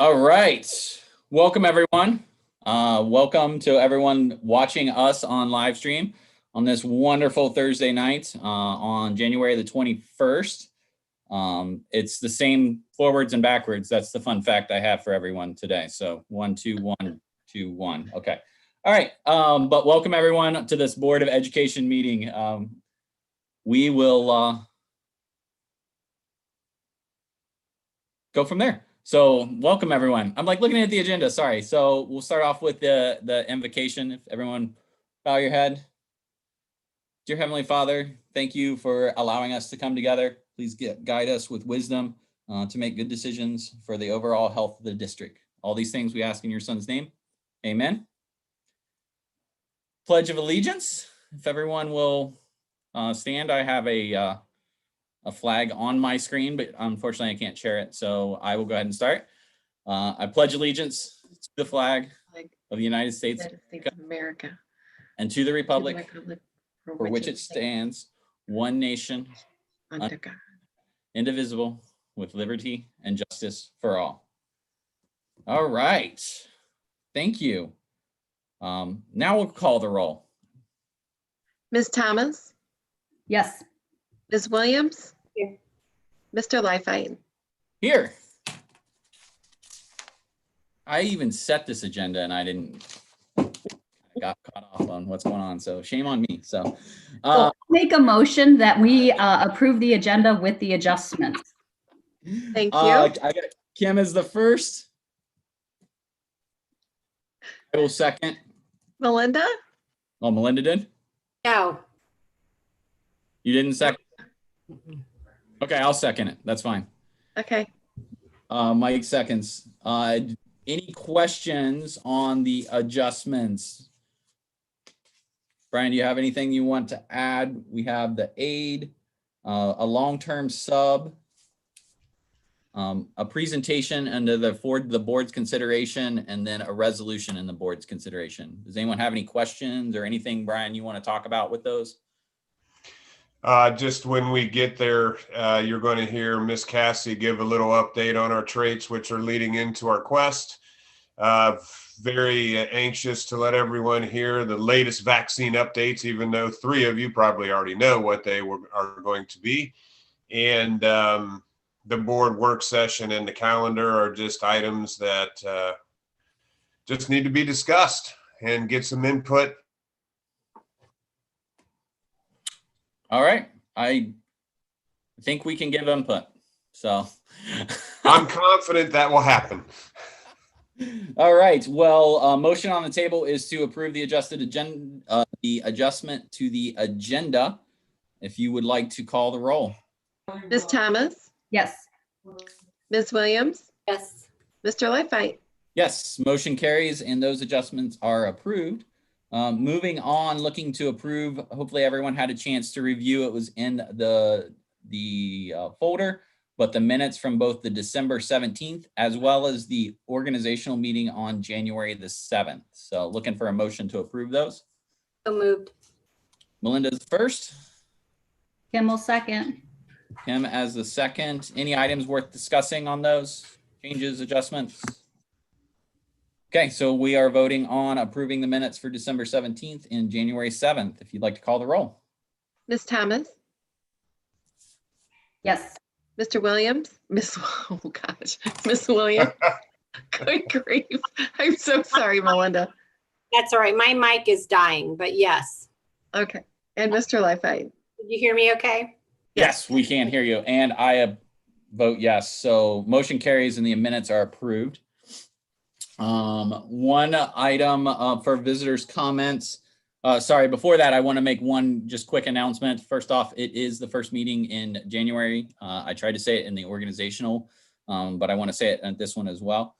All right. Welcome, everyone. Welcome to everyone watching us on live stream on this wonderful Thursday night on January the 21st. It's the same forwards and backwards. That's the fun fact I have for everyone today. So 1, 2, 1, 2, 1. Okay. All right. But welcome, everyone, to this Board of Education meeting. We will go from there. So welcome, everyone. I'm like looking at the agenda, sorry. So we'll start off with the invocation. If everyone bow your head. Dear Heavenly Father, thank you for allowing us to come together. Please guide us with wisdom to make good decisions for the overall health of the district. All these things we ask in your son's name. Amen. Pledge of Allegiance. If everyone will stand, I have a flag on my screen, but unfortunately I can't share it. So I will go ahead and start. I pledge allegiance to the flag of the United States of America and to the republic for which it stands, one nation, under God, indivisible, with liberty and justice for all. All right. Thank you. Now we'll call the roll. Ms. Thomas? Yes. Ms. Williams? Here. Mr. Leifheit? Here. I even set this agenda and I got caught off on what's going on. So shame on me. So I'll make a motion that we approve the agenda with the adjustments. Thank you. I got Kim as the first. I will second. Melinda? Oh, Melinda did? No. You didn't second? Okay, I'll second it. That's fine. Okay. Mike seconds. Any questions on the adjustments? Brian, do you have anything you want to add? We have the aid, a long-term sub, a presentation under for the board's consideration, and then a resolution in the board's consideration. Does anyone have any questions or anything, Brian, you want to talk about with those? Just when we get there, you're going to hear Miss Cassie give a little update on our traits, which are leading into our quest. Very anxious to let everyone hear the latest vaccine updates, even though 3 of you probably already know what they are going to be. And the board work session and the calendar are just items that just need to be discussed and get some input. All right. I think we can give input. So I'm confident that will happen. All right. Well, motion on the table is to approve the adjusted agenda, the adjustment to the agenda. If you would like to call the roll. Ms. Thomas? Yes. Ms. Williams? Yes. Mr. Leifheit? Yes, motion carries and those adjustments are approved. Moving on, looking to approve. Hopefully everyone had a chance to review. It was in the folder, but the minutes from both the December 17th as well as the organizational meeting on January the 7th. So looking for a motion to approve those. So moved. Melinda's first. Kim will second. Kim as the second. Any items worth discussing on those changes, adjustments? Okay, so we are voting on approving the minutes for December 17th and January 7th. If you'd like to call the roll. Ms. Thomas? Yes. Mr. Williams? Oh gosh, Ms. Williams? Good grief. I'm so sorry, Melinda. That's all right. My mic is dying, but yes. Okay. And Mr. Leifheit? Did you hear me okay? Yes, we can hear you. And I vote yes. So motion carries and the minutes are approved. One item for visitors' comments. Sorry, before that, I want to make one just quick announcement. First off, it is the first meeting in January. I tried to say it in the organizational, but I want to say it at this one as well.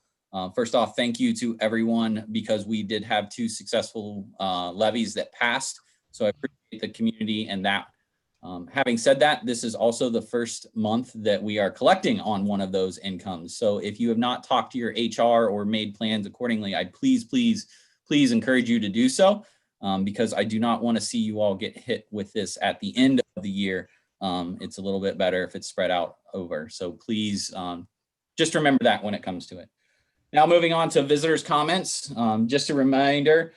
First off, thank you to everyone because we did have 2 successful levies that passed. So I appreciate the community and that. Having said that, this is also the first month that we are collecting on one of those incomes. So if you have not talked to your HR or made plans accordingly, I'd please encourage you to do so because I do not want to see you all get hit with this at the end of the year. It's a little bit better if it's spread out over. So please just remember that when it comes to it. Now moving on to visitors' comments. Just a reminder,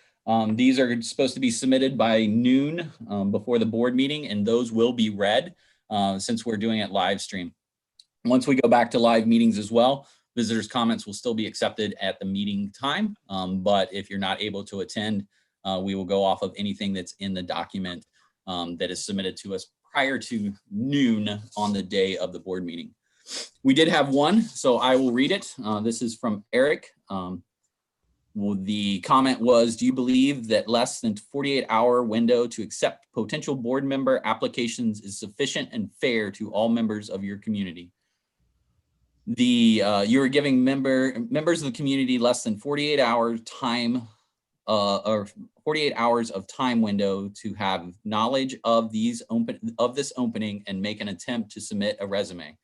these are supposed to be submitted by noon before the board meeting, and those will be read since we're doing it live stream. Once we go back to live meetings as well, visitors' comments will still be accepted at the meeting time. But if you're not able to attend, we will go off of anything that's in the document that is submitted to us prior to noon on the day of the board meeting. We did have one, so I will read it. This is from Eric. Well, the comment was, do you believe that less than 48-hour window to accept potential board member applications is sufficient and fair to all members of your community? You are giving members of the community less than 48 hours time or 48 hours of time window to have knowledge of this opening and make an attempt to submit a resume.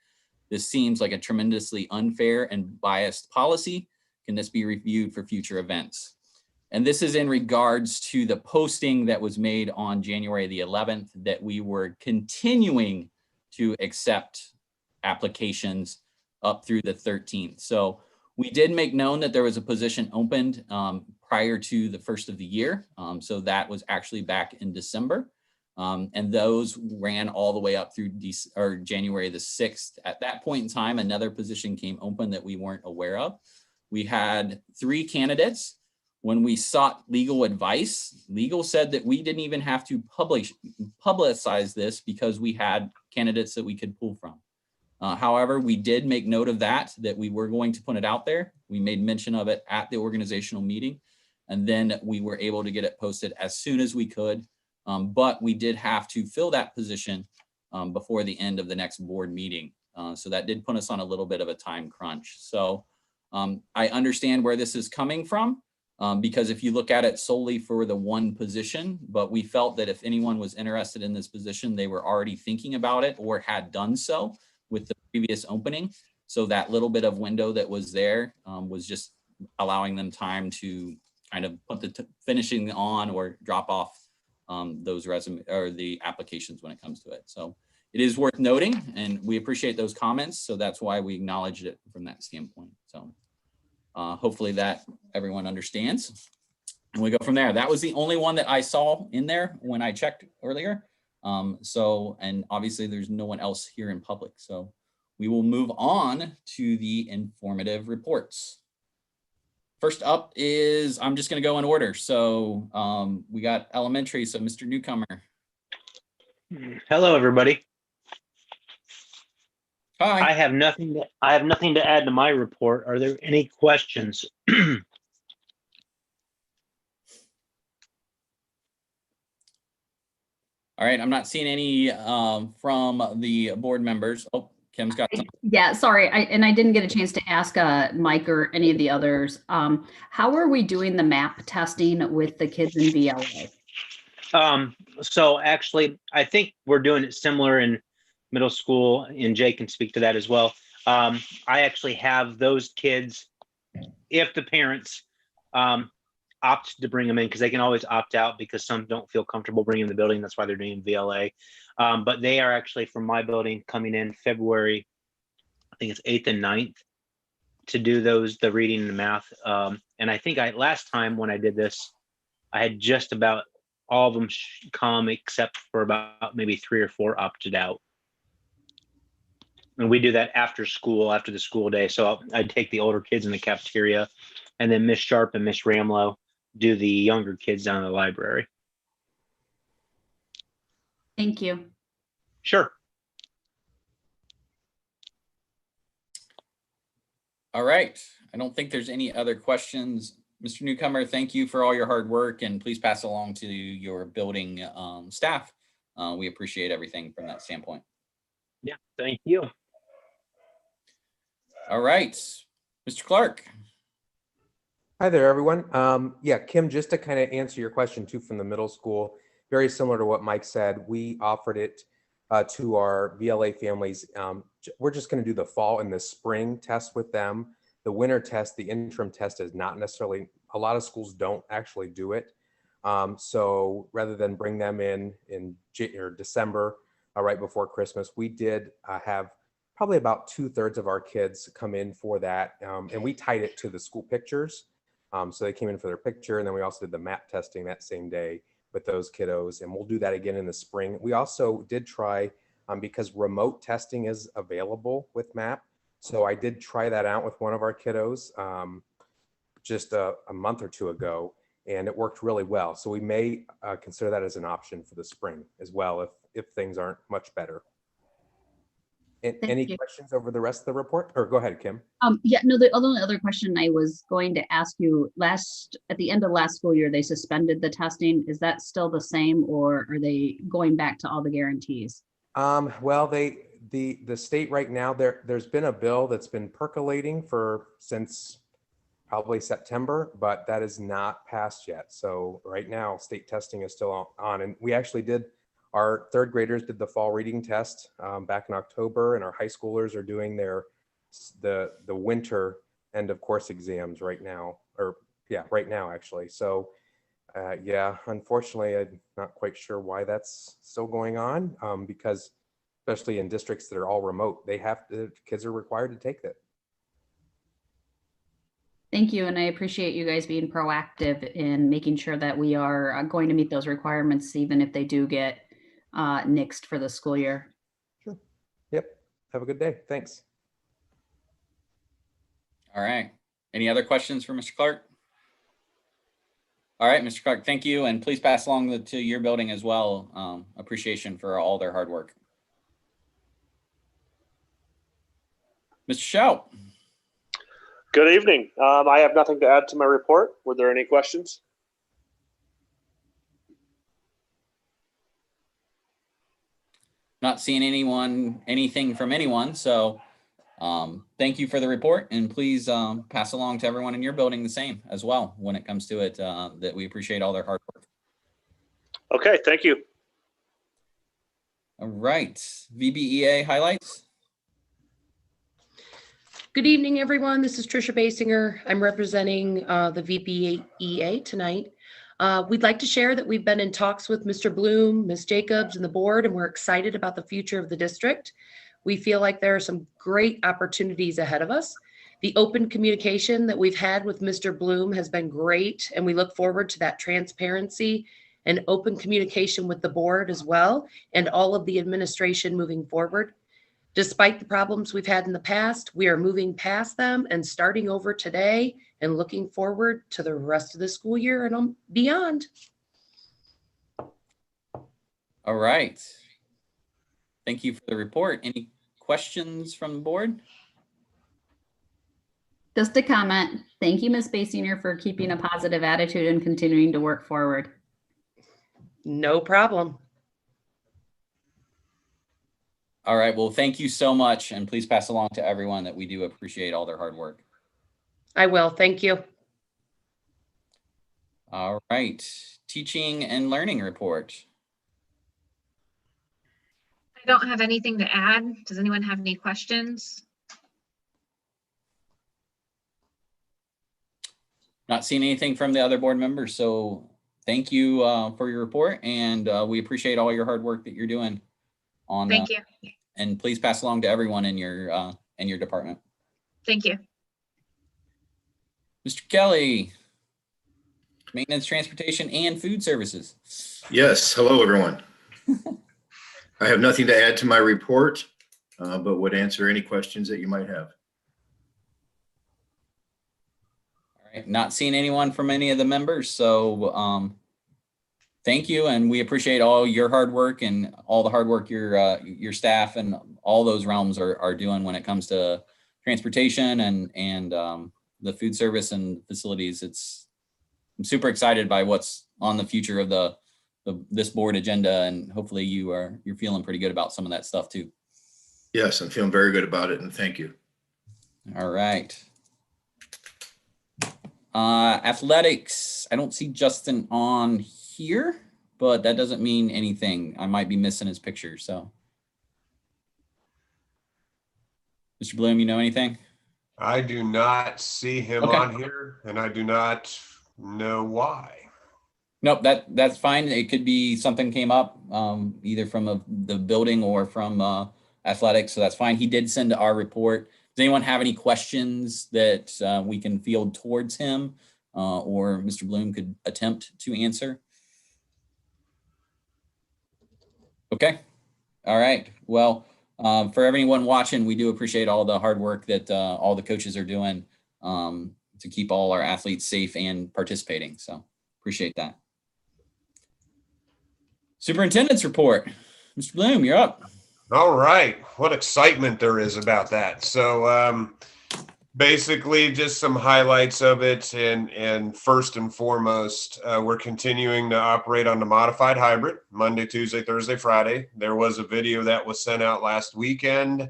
This seems like a tremendously unfair and biased policy. Can this be reviewed for future events? And this is in regards to the posting that was made on January the 11th that we were continuing to accept applications up through the 13th. So we did make known that there was a position opened prior to the first of the year. So that was actually back in December. And those ran all the way up through January the 6th. At that point in time, another position came open that we weren't aware of. We had 3 candidates. When we sought legal advice, legal said that we didn't even have to publicize this because we had candidates that we could pull from. However, we did make note of that we were going to put it out there. We made mention of it at the organizational meeting, and then we were able to get it posted as soon as we could. But we did have to fill that position before the end of the next board meeting. So that did put us on a little bit of a time crunch. So I understand where this is coming from because if you look at it solely for the one position, but we felt that if anyone was interested in this position, they were already thinking about it or had done so with the previous opening. So that little bit of window that was there was just allowing them time to kind of put the finishing on or drop off those resume or the applications when it comes to it. So it is worth noting, and we appreciate those comments. So that's why we acknowledged it from that standpoint. So hopefully that everyone understands, and we go from there. That was the only one that I saw in there when I checked earlier. And obviously there's no one else here in public. So we will move on to the informative reports. First up is, I'm just going to go in order. So we got elementary. So Mr. Newcomer. Hello, everybody. Hi. I have nothing to add to my report. Are there any questions? All right. I'm not seeing any from the board members. Oh, Kim's got some. Yeah, sorry. I didn't get a chance to ask Mike or any of the others. How are we doing the map testing with the kids in VLA? So actually, I think we're doing it similar in middle school, and Jay can speak to that as well. I actually have those kids, if the parents opt to bring them in, because they can always opt out because some don't feel comfortable bringing the building. That's why they're doing VLA. But they are actually from my building coming in February, I think it's 8th and 9th, to do the reading and the math. And I think last time when I did this, I had just about all of them come except for about maybe 3 or 4 opted out. And we do that after school, after the school day. So I'd take the older kids in the cafeteria, and then Miss Sharp and Miss Ramlow do the younger kids down in the library. Thank you. Sure. All right. I don't think there's any other questions. Mr. Newcomer, thank you for all your hard work, and please pass along to your building staff. We appreciate everything from that standpoint. Yeah, thank you. All right, Mr. Clark. Hi there, everyone. Yeah, Kim, just to kind of answer your question too from the middle school, very similar to what Mike said, we offered it to our VLA families. We're just going to do the fall and the spring test with them. The winter test, the interim test is not necessarily, a lot of schools don't actually do it. So rather than bring them in December, right before Christmas, we did have probably about 2/3 of our kids come in for that. And we tied it to the school pictures. So they came in for their picture, and then we also did the map testing that same day with those kiddos, and we'll do that again in the spring. We also did try, because remote testing is available with MAP. So I did try that out with one of our kiddos just a month or two ago, and it worked really well. So we may consider that as an option for the spring as well if things aren't much better. Any you. questions over the rest of the report? Or go ahead, Kim. Yeah, no, the only other question I was going to ask you, at the end of last school year, they suspended the testing. Is that still the same, or are they going back to all the guarantees? Well, the state right now, there's been a bill that's been percolating since probably September, but that is not passed yet. So right now, state testing is still on, and we actually our third graders did the fall reading test back in October, and our high schoolers are doing the winter end of course exams right now, right now actually. So yeah, unfortunately, I'm not quite sure why that's still going on, because especially in districts that are all remote, the kids are required to take that. Thank you, and I appreciate you guys being proactive in making sure that we are going to meet those requirements, even if they do get nixed for the school year. Sure. Yep. Have a good day. Thanks. All right. Any other questions for Mr. Clark? All right, Mr. Clark, thank you. And please pass along to your building as well. Appreciation for all their hard work. Mr. Shout. Good evening. I have nothing to add to my report. Were there any questions? Not seeing anything from anyone. So thank you for the report, and please pass along to everyone in your building the same as well when it comes to it, that we appreciate all their hard work. Okay, thank you. All right, VBEA highlights. Good evening, everyone. This is Trisha Basinger. I'm representing the VBEA tonight. We'd like to share that we've been in talks with Mr. Bloom, Ms. Jacobs, and the board, and we're excited about the future of the district. We feel like there are some great opportunities ahead of us. The open communication that we've had with Mr. Bloom has been great, and we look forward to that transparency and open communication with the board as well, and all of the administration moving forward. Despite the problems we've had in the past, we are moving past them and starting over today and looking forward to the rest of the school year and beyond. All right. Thank you for the report. Any questions from the board? Just a comment. Thank you, Ms. Basinger, for keeping a positive attitude and continuing to work forward. No problem. All right. Well, thank you so much. And please pass along to everyone that we do appreciate all their hard work. I will. Thank you. All right. Teaching and learning report. I don't have anything to add. Does anyone have any questions? Not seeing anything from the other board members. So thank you for your report. And we appreciate all your hard work that you're doing on. Thank you. And please pass along to everyone in your department. Thank you. Mr. Kelly, maintenance, transportation, and food services. Yes. Hello, everyone. I have nothing to add to my report, but would answer any questions that you might have. All right. Not seeing anyone from any of the members. So thank you. And we appreciate all your hard work and all the hard work your staff and all those realms are doing when it comes to transportation and the food service and facilities. I'm super excited by what's on the future of this board agenda, and hopefully you're feeling pretty good about some of that stuff too. Yes, I'm feeling very good about it, and thank you. All right. Athletics. I don't see Justin on here, but that doesn't mean anything. I might be missing his picture. So, Mr. Bloom, you know anything? I do not see him Okay. on here, and I do not know why. Nope, that's fine. It could be something came up either from the building or from athletics, so that's fine. He did send our report. Does anyone have any questions that we can field towards him or Mr. Bloom could attempt to answer? Okay. All right. Well, for everyone watching, we do appreciate all the hard work that all the coaches are doing to keep all our athletes safe and participating. So appreciate that. Superintendent's report. Mr. Bloom, you're up. All right. What excitement there is about that. So basically just some highlights of it. And first and foremost, we're continuing to operate on the modified hybrid, Monday, Tuesday, Thursday, Friday. There was a video that was sent out last weekend,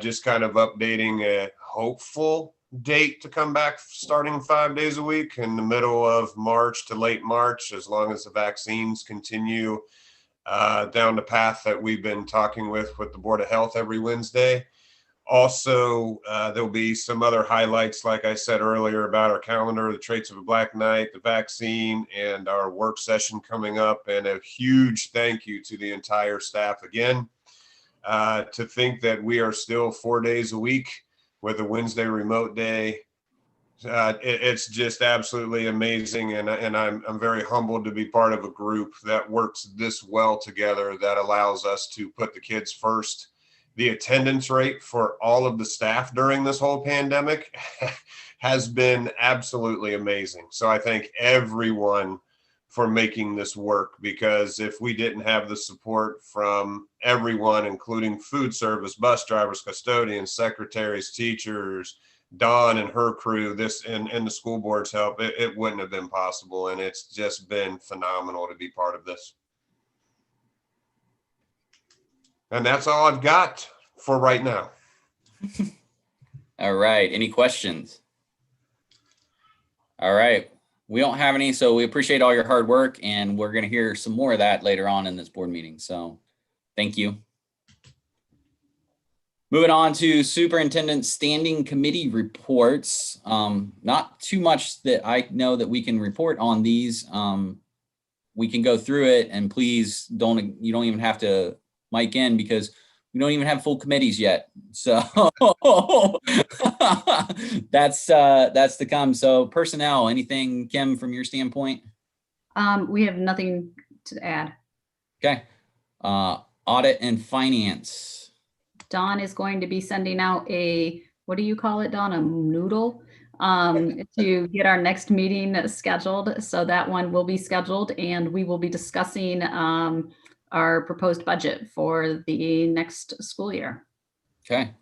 just kind of updating a hopeful date to come back starting 5 days a week in the middle of March to late March, as long as the vaccines continue down the path that we've been talking with the Board of Health every Wednesday. Also, there'll be some other highlights, like I said earlier, about our calendar, the traits of a Black Knight, the vaccine, and our work session coming up. And a huge thank you to the entire staff again. To think that we are still 4 days a week with a Wednesday remote day, it's just absolutely amazing, and I'm very humbled to be part of a group that works this well together, that allows us to put the kids first. The attendance rate for all of the staff during this whole pandemic has been absolutely amazing. So I thank everyone for making this work, because if we didn't have the support from everyone, including food service, bus drivers, custodians, secretaries, teachers, Dawn and her crew, and the school board's help, it wouldn't have been possible. And it's just been phenomenal to be part of this. And that's all I've got for right now. All right. Any questions? All right. We don't have any, so we appreciate all your hard work, and we're going to hear some more of that later on in this board meeting. So thank you. Moving on to superintendent standing committee reports. Not too much that I know that we can report on these. We can go through it, and please you don't even have to mic in, because we don't even have full committees yet. So that's to come. So personnel, anything, Kim, from your standpoint? We have nothing to add. Okay. Audit and finance. Dawn is going to be sending out what do you call it, Dawn? A noodle to get our next meeting scheduled. So that one will be scheduled, and we will be discussing our proposed budget for the next school year. Okay.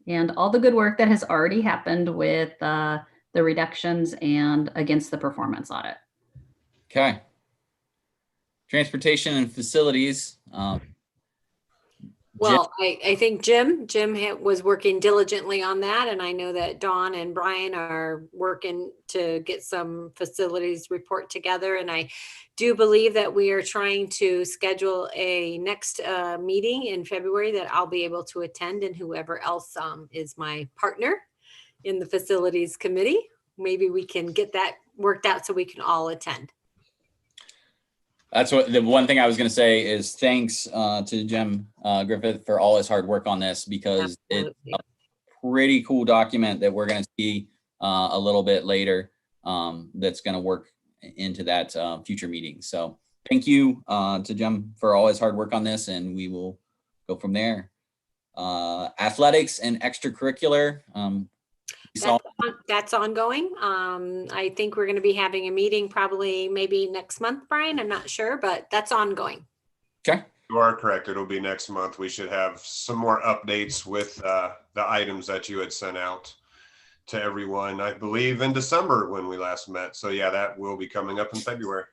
And all the good work that has already happened with the reductions and against the performance audit. Okay. Transportation and facilities. Well, I think Jim was working diligently on that, and I know that Dawn and Brian are working to get some facilities report together, and I do believe that we are trying to schedule a next meeting in February that I'll be able to attend, and whoever else is my partner in the facilities committee, maybe we can get that worked out so we can all attend. That's what the one thing I was going to say is thanks to Jim Griffith for all his hard work on this, because Absolutely. It's a pretty cool document that we're going to see a little bit later that's going to work into that future meeting. So thank you to Jim for all his hard work on this, and we will go from there. Athletics and extracurricular. That's ongoing. I think we're going to be having a meeting probably maybe next month, Brian. I'm not sure, but that's ongoing. Okay. You are correct. It'll be next month. We should have some more updates with the items that you had sent out to everyone, I believe, in December when we last met. So yeah, that will be coming up in February.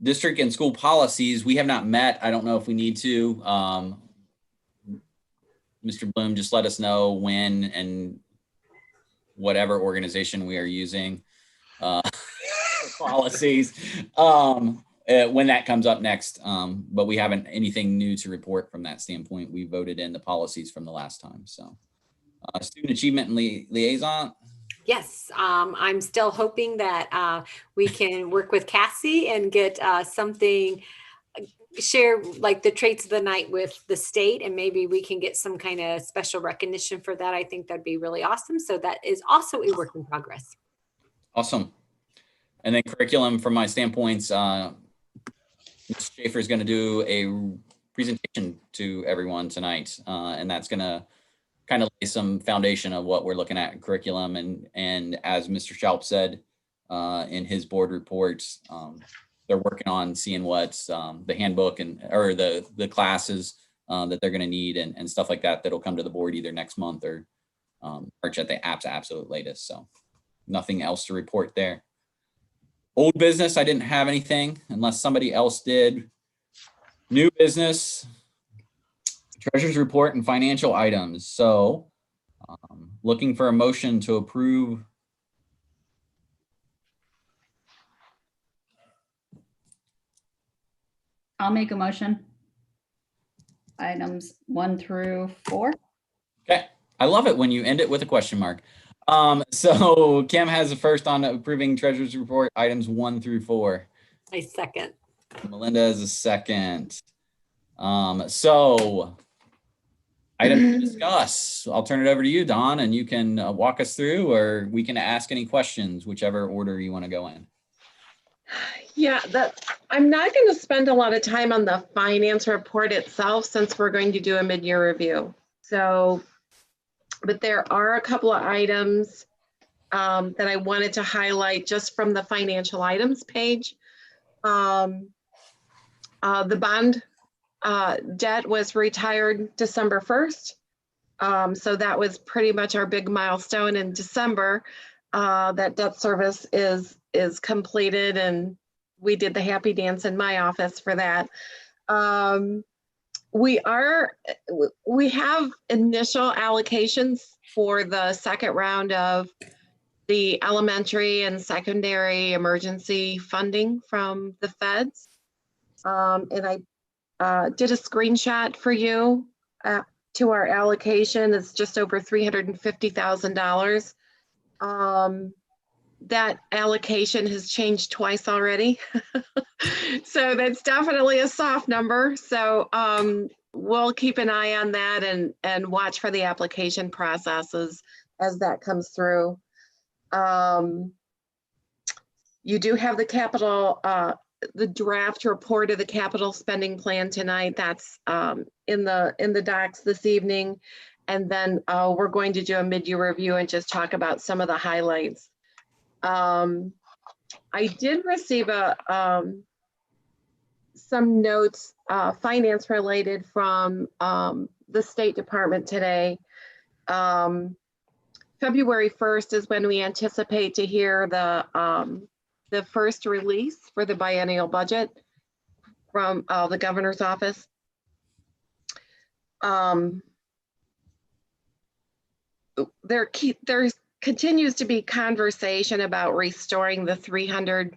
District and school policies. We have not met. I don't know if we need to. Mr. Bloom, just let us know when and whatever organization we are using policies when that comes up next. But we haven't anything new to report from that standpoint. We voted in the policies from the last time. So student achievement and liaison. Yes, I'm still hoping that we can work with Cassie and get something share like the traits of the night with the state, and maybe we can get some kind of special recognition for that. I think that'd be really awesome. So that is also a work in progress. Awesome. And then curriculum from my standpoints, Ms. Schaefer is going to do a presentation to everyone tonight. And that's going to kind of lay some foundation of what we're looking at in curriculum. And as Mr. Schaub said in his board reports, they're working on seeing what's the handbook or the classes that they're going to need and stuff like that that'll come to the board either next month or March at the absolute latest. So nothing else to report there. Old business, I didn't have anything unless somebody else did. New business, treasurer's report and financial items. So looking for a motion to approve. I'll make a motion. Items 1 through 4. Okay, I love it when you end it with a question mark. So Kim has the first on approving treasurer's report items 1 through 4. I second. Melinda has a second. So item to discuss. I'll turn it over to you, Don, and you can walk us through, or we can ask any questions, whichever order you want to go in. Yeah, I'm not going to spend a lot of time on the finance report itself since we're going to do a mid-year review. So, but there are a couple of items that I wanted to highlight just from the financial items page. The bond debt was retired December 1st. So that was pretty much our big milestone in December. That debt service is completed, and we did the happy dance in my office for that. We have initial allocations for the second round of the elementary and secondary emergency funding from the feds. And I did a screenshot for you to our allocation. It's just over $350,000. That allocation has changed twice already. So that's definitely a soft number. So we'll keep an eye on that and watch for the application processes as that comes through. You do have the capital, the draft report of the capital spending plan tonight. That's in the docs this evening. And then we're going to do a mid-year review and just talk about some of the highlights. I did receive some notes, finance related from the State Department today. February 1st is when we anticipate to hear the first release for the biennial budget from the governor's office. There continues to be conversation about restoring the $300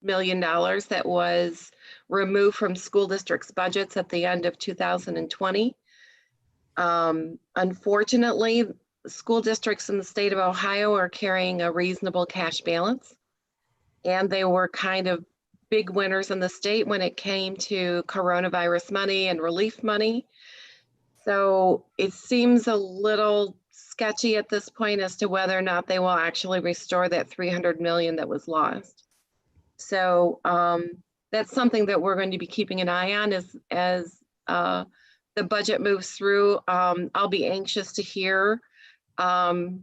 million that was removed from school districts' budgets at the end of 2020. Unfortunately, school districts in the state of Ohio are carrying a reasonable cash balance, and they were kind of big winners in the state when it came to coronavirus money and relief money. So it seems a little sketchy at this point as to whether or not they will actually restore that $300 million that was lost. So that's something that we're going to be keeping an eye on as the budget moves through. I'll be anxious to hear the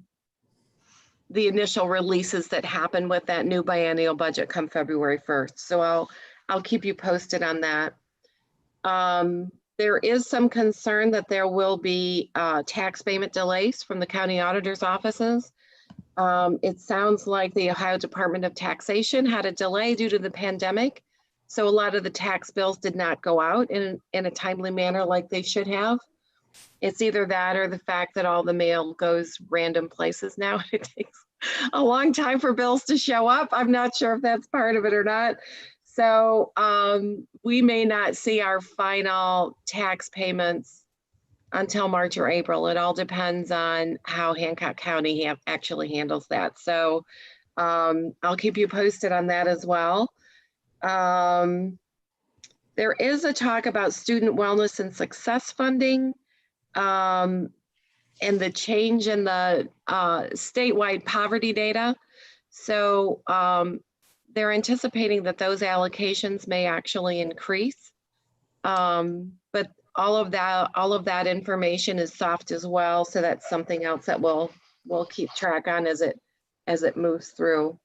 initial releases that happen with that new biennial budget come February 1st. So I'll keep you posted on that. There is some concern that there will be tax payment delays from the county auditor's offices. It sounds like the Ohio Department of Taxation had a delay due to the pandemic. So a lot of the tax bills did not go out in a timely manner like they should have. It's either that or the fact that all the mail goes random places now. It takes a long time for bills to show up. I'm not sure if that's part of it or not. So we may not see our final tax payments until March or April. It all depends on how Hancock County actually handles that. So I'll keep you posted on that as well. There is a talk about student wellness and success funding, and the change in the statewide poverty data. So they're anticipating that those allocations may actually increase. But all of that information is soft as well. So that's something else that we'll keep track on as it moves through.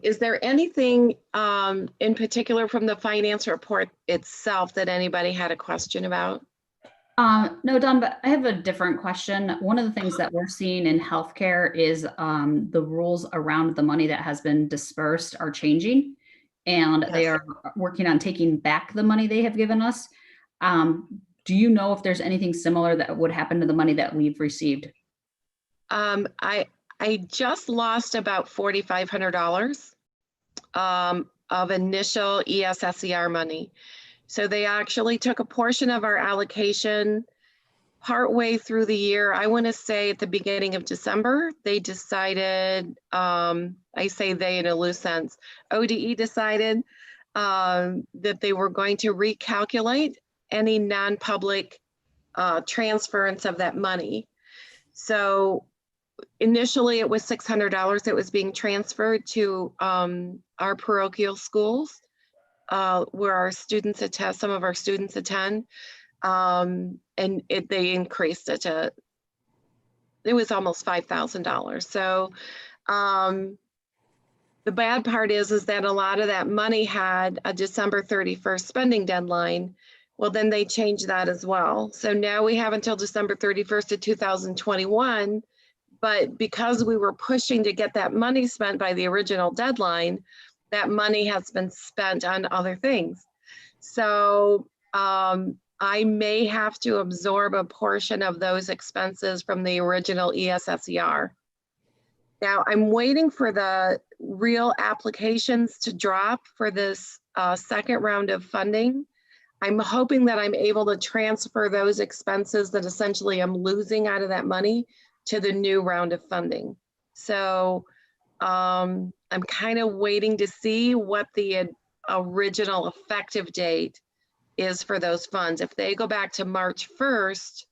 Is there anything in particular from the finance report itself that anybody had a question about? No, Don, but I have a different question. One of the things that we're seeing in healthcare is the rules around the money that has been dispersed are changing, and they are working on taking back the money they have given us. Do you know if there's anything similar that would happen to the money that we've received? I just lost about $4,500 of initial ESSER money. So they actually took a portion of our allocation partway through the year. I want to say at the beginning of December, they decided, I say they in a loose sense, ODE decided that they were going to recalculate any non-public transference of that money. So initially it was $600 that was being transferred to our parochial schools where our students attend, some of our students attend, and they increased it to, it was almost $5,000. So the bad part is that a lot of that money had a December 31st spending deadline. Well, then they changed that as well. So now we have until December 31st of 2021, but because we were pushing to get that money spent by the original deadline, that money has been spent on other things. So I may have to absorb a portion of those expenses from the original ESSER. Now I'm waiting for the real applications to drop for this second round of funding. I'm hoping that I'm able to transfer those expenses that essentially I'm losing out of that money to the new round of funding. So I'm kind of waiting to see what the original effective date is for those funds. If they go back to March 1st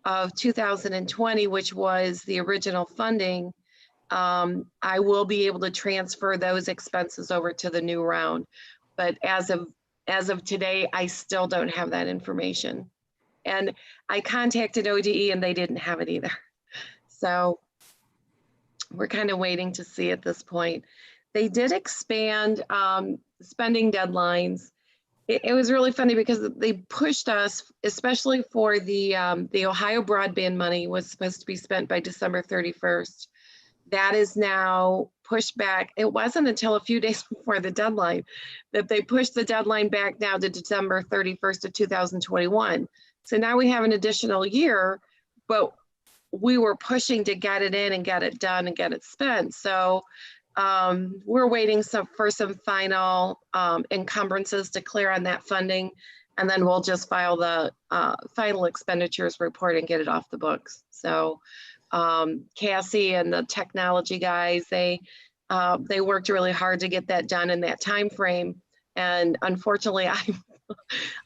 of 2020, which was the original funding, I will be able to transfer those expenses over to the new round. But as of today, I still don't have that information. And I contacted ODE and they didn't have it either. So we're kind of waiting to see at this point. They did expand spending deadlines. It was really funny because they pushed us, especially for the Ohio broadband money was supposed to be spent by December 31st. That is now pushed back. It wasn't until a few days before the deadline that they pushed the deadline back now to December 31st of 2021. So now we have an additional year, but we were pushing to get it in and get it done and get it spent. So we're waiting for some final encumbrances to clear on that funding, and then we'll just file the final expenditures report and get it off the books. So Cassie and the technology guys, they worked really hard to get that done in that time frame. And unfortunately,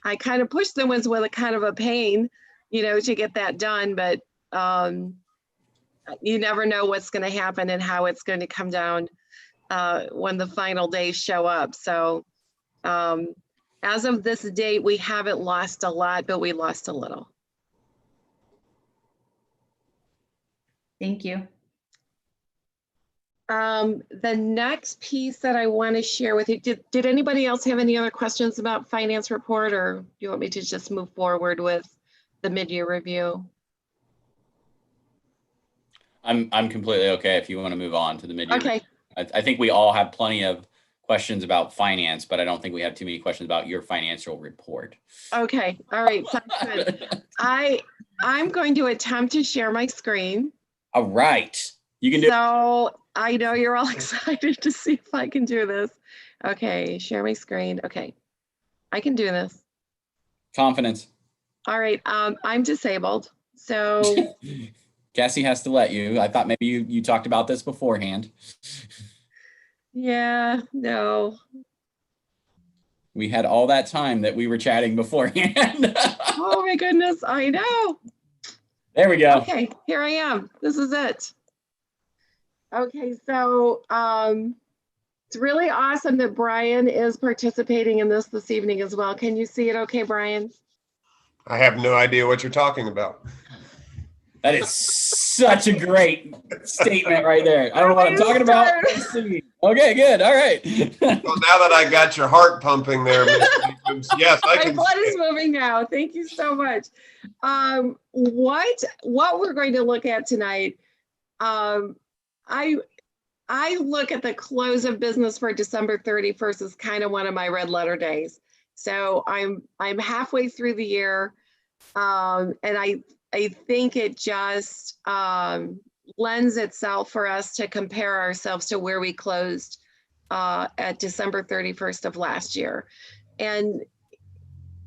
I kind of pushed them with a kind of a pain, you know, to get that done. But you never know what's going to happen and how it's going to come down when the final days show up. So as of this date, we haven't lost a lot, but we lost a little. Thank you. The next piece that I want to share with you, did anybody else have any other questions about finance report, or do you want me to just move forward with the mid-year review? I'm completely okay if you want to move on to the mid-year. Okay. I think we all have plenty of questions about finance, but I don't think we have too many questions about your financial report. Okay. All right. Sounds good. I'm going to attempt to share my screen. All right. You can do it. So I know you're all excited to see if I can do this. Okay. Share my screen. Okay. I can do this. Confidence. All right. I'm disabled. So Cassie has to let you. I thought maybe you talked about this beforehand. yeah, no. We had all that time that we were chatting beforehand. Oh my goodness, I know. There we go. Okay, here I am. This is it. Okay, so it's really awesome that Brian is participating in this evening as well. Can you see it okay, Brian? I have no idea what you're talking about. That is such a great statement right there. I don't know what I'm talking about. Let's see. Okay, good. All right. Well, now that I got your heart pumping there, Ms. Jacobs, yes, I My can. blood is moving now. Thank you so much. What we're going to look at tonight, I look at the close of business for December 31st as kind of one of my red letter days. So I'm halfway through the year, and I think it just lends itself for us to compare ourselves to where we closed at December 31st of last year. And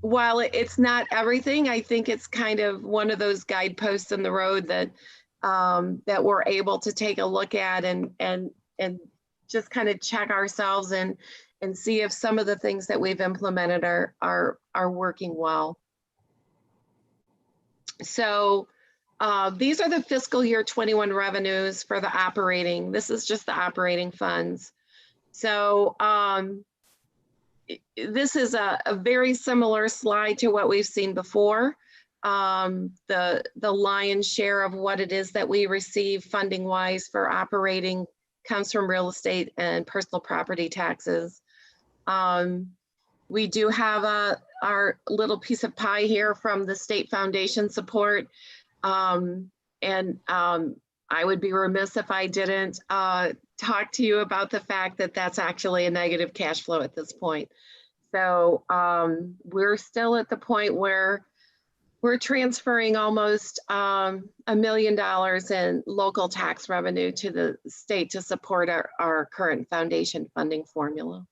while it's not everything, I think it's kind of one of those guideposts in the road that that we're able to take a look at and just kind of check ourselves and see if some of the things that we've implemented are working well. So these are the fiscal year 21 revenues for the operating. This is just the operating funds. So this is a very similar slide to what we've seen before. The lion's share of what it is that we receive funding wise for operating comes from real estate and personal property taxes. We do have our little piece of pie here from the state foundation support. I would be remiss if I didn't talk to you about the fact that that's actually a negative cash flow at this point. So we're still at the point where we're transferring almost $1 million in local tax revenue to the state to support our current foundation funding formula.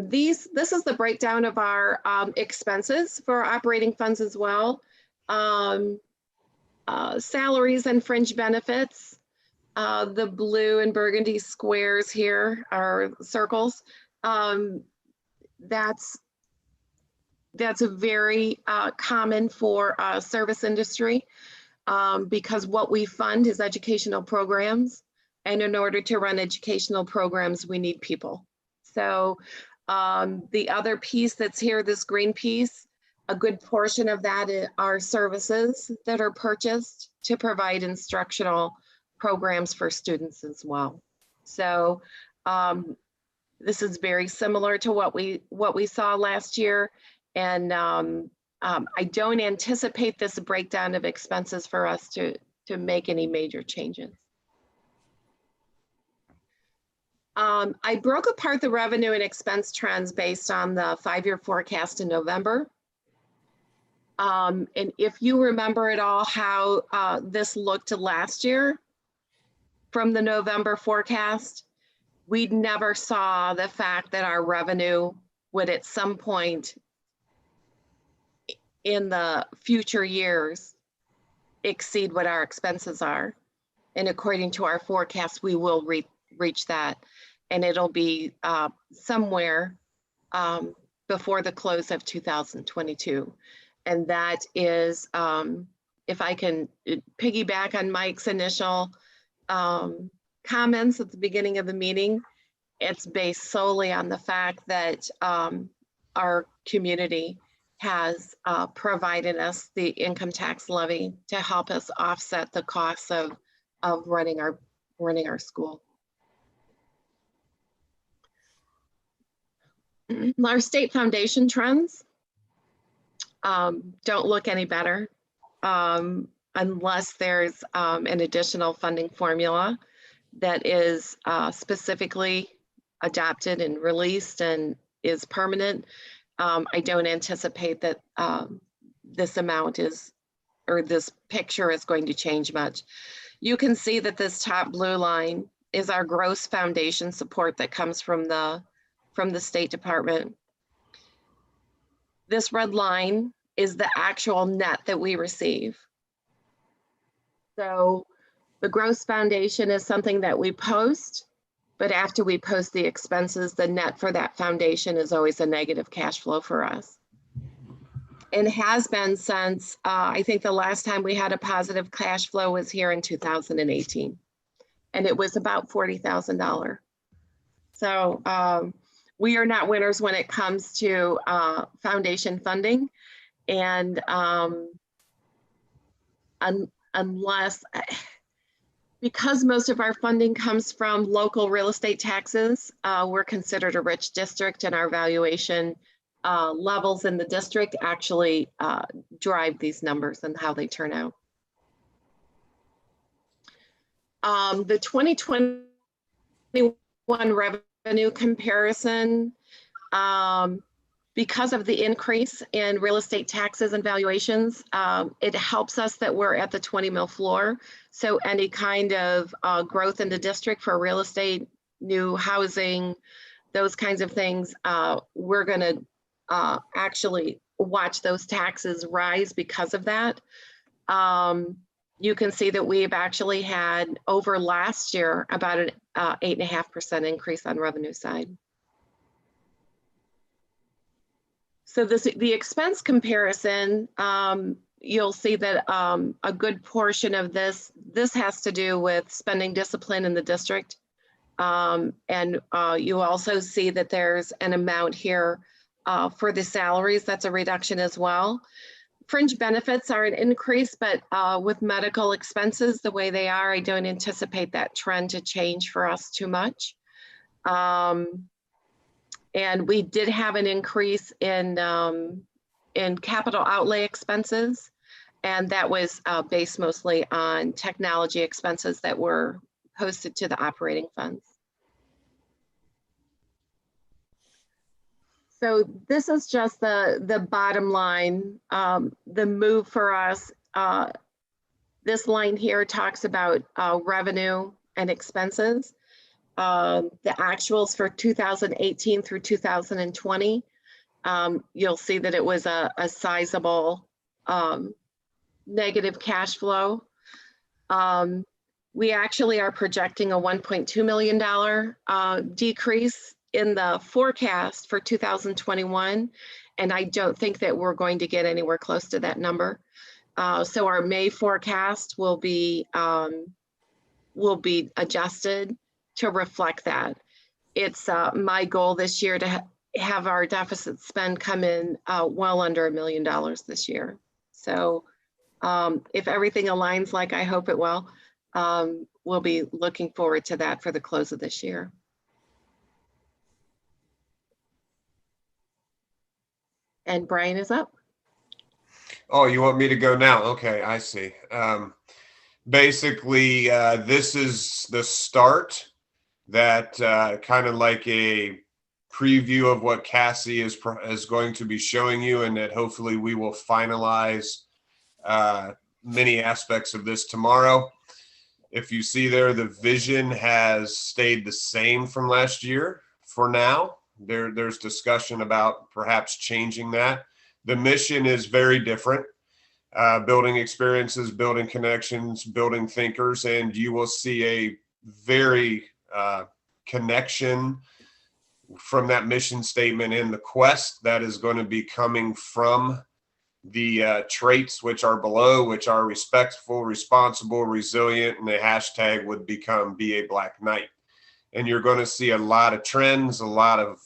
This is the breakdown of our expenses for operating funds as well. Salaries and fringe benefits. The blue and burgundy squares here are circles. That's a very common for service industry because what we fund is educational programs. And in order to run educational programs, we need people. So the other piece that's here, this green piece, a good portion of that are services that are purchased to provide instructional programs for students as well. So this is very similar to what we saw last year. And I don't anticipate this breakdown of expenses for us to make any major changes. I broke apart the revenue and expense trends based on the 5-year forecast in November. And if you remember at all how this looked last year from the November forecast, we never saw the fact that our revenue would at some point in the future years exceed what our expenses are. And according to our forecast, we will reach that. And it'll be somewhere before the close of 2022. And that is, if I can piggyback on Mike's initial comments at the beginning of the meeting, it's based solely on the fact that our community has provided us the income tax levy to help us offset the costs of running our school. Our state foundation trends don't look any better unless there's an additional funding formula that is specifically adopted and released and is permanent. I don't anticipate that this amount is, or this picture is going to change much. You can see that this top blue line is our gross foundation support that comes from the State Department. This red line is the actual net that we receive. So the gross foundation is something that we post, But after we post the expenses, the net for that foundation is always a negative cash flow for us. And has been since, I think the last time we had a positive cash flow was here in 2018. And it was about $40,000. So we are not winners when it comes to foundation funding. And unless, because most of our funding comes from local real estate taxes, we're considered a rich district, and our valuation levels in the district actually drive these numbers and how they turn out. The 2021 revenue comparison, because of the increase in real estate taxes and valuations, it helps us that we're at the 20 mil floor. So any kind of growth in the district for real estate, new housing, those kinds of things, we're going to actually watch those taxes rise because of that. You can see that we've actually had over last year about an 8.5% increase on revenue side. So the expense comparison, you'll see that a good portion of this has to do with spending discipline in the district. And you also see that there's an amount here for the salaries. That's a reduction as well. Fringe benefits are an increase, but with medical expenses the way they are, I don't anticipate that trend to change for us too much. And we did have an increase in capital outlay expenses, and that was based mostly on technology expenses that were posted to the operating funds. So this is just the bottom line, the move for us. This line here talks about revenue and expenses. The actuals for 2018 through 2020, you'll see that it was a sizable negative cash flow. We actually are projecting a $1.2 million decrease in the forecast for 2021, and I don't think that we're going to get anywhere close to that number. So our May forecast will be adjusted to reflect that. It's my goal this year to have our deficit spend come in well under $1 million this year. So if everything aligns like I hope it will, we'll be looking forward to that for the close of this year. And Brian is up. Oh, you want me to go now? Okay, I see. Basically, this is the start, that kind of like a preview of what Cassie is going to be showing you, and that hopefully we will finalize many aspects of this tomorrow. If you see there, the vision has stayed the same from last year for now. There's discussion about perhaps changing that. The mission is very different. Building experiences, building connections, building thinkers, and you will see a very connection from that mission statement in the quest that is going to be coming from the traits which are below, which are respectful, responsible, resilient, and the hashtag would become Be a Black Knight. And you're going to see a lot of trends, a lot of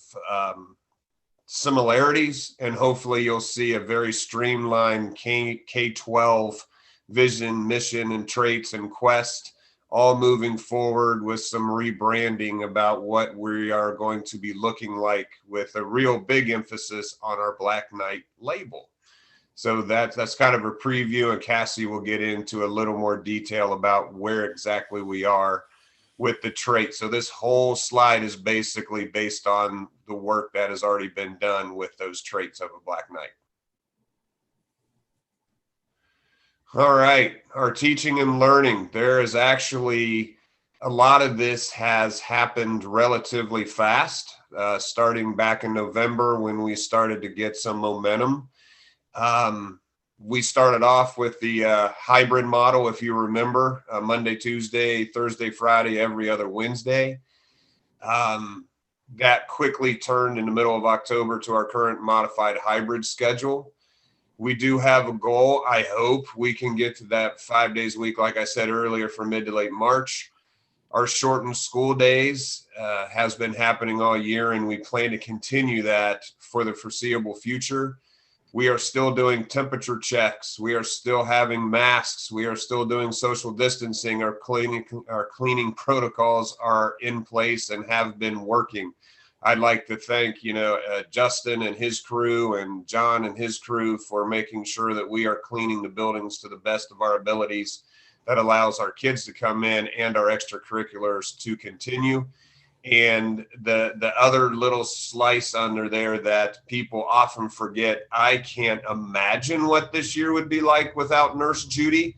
similarities, and hopefully you'll see a very streamlined K12 vision, mission, and traits and quest, all moving forward with some rebranding about what we are going to be looking like, with a real big emphasis on our Black Knight label. So that's kind of a preview, and Cassie will get into a little more detail about where exactly we are with the trait. So this whole slide is basically based on the work that has already been done with those traits of a Black Knight. All right, our teaching and learning. There is actually a lot of this has happened relatively fast, starting back in November when we started to get some momentum. We started off with the hybrid model, if you remember, Monday, Tuesday, Thursday, Friday, every other Wednesday. That quickly turned in the middle of October to our current modified hybrid schedule. We do have a goal. I hope we can get to that 5 days a week, like I said earlier, for mid to late March. Our shortened school days has been happening all year, and we plan to continue that for the foreseeable future. We are still doing temperature checks. We are still having masks. We are still doing social distancing. Our cleaning protocols are in place and have been working. I'd like to thank, Justin and his crew and John and his crew for making sure that we are cleaning the buildings to the best of our abilities. That allows our kids to come in and our extracurriculars to continue. And the other little slice under there that people often forget, I can't imagine what this year would be like without Nurse Judy.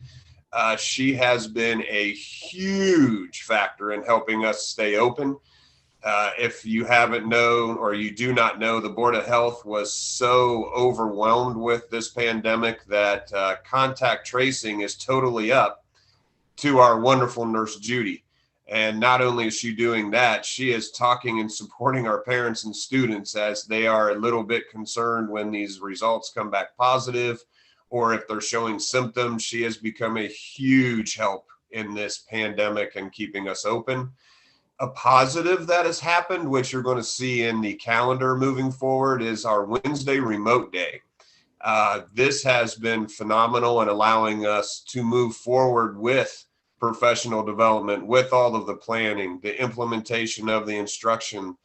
She has been a huge factor in helping us stay open. If you haven't known or you do not know, the Board of Health was so overwhelmed with this pandemic that contact tracing is totally up to our wonderful Nurse Judy. And not only is she doing that, she is talking and supporting our parents and students as they are a little bit concerned when these results come back positive, or if they're showing symptoms. She has become a huge help in this pandemic and keeping us open. A positive that has happened, which you're going to see in the calendar moving forward, is our Wednesday remote day. This has been phenomenal in allowing us to move forward with professional development, with all of the planning, the implementation of the instruction.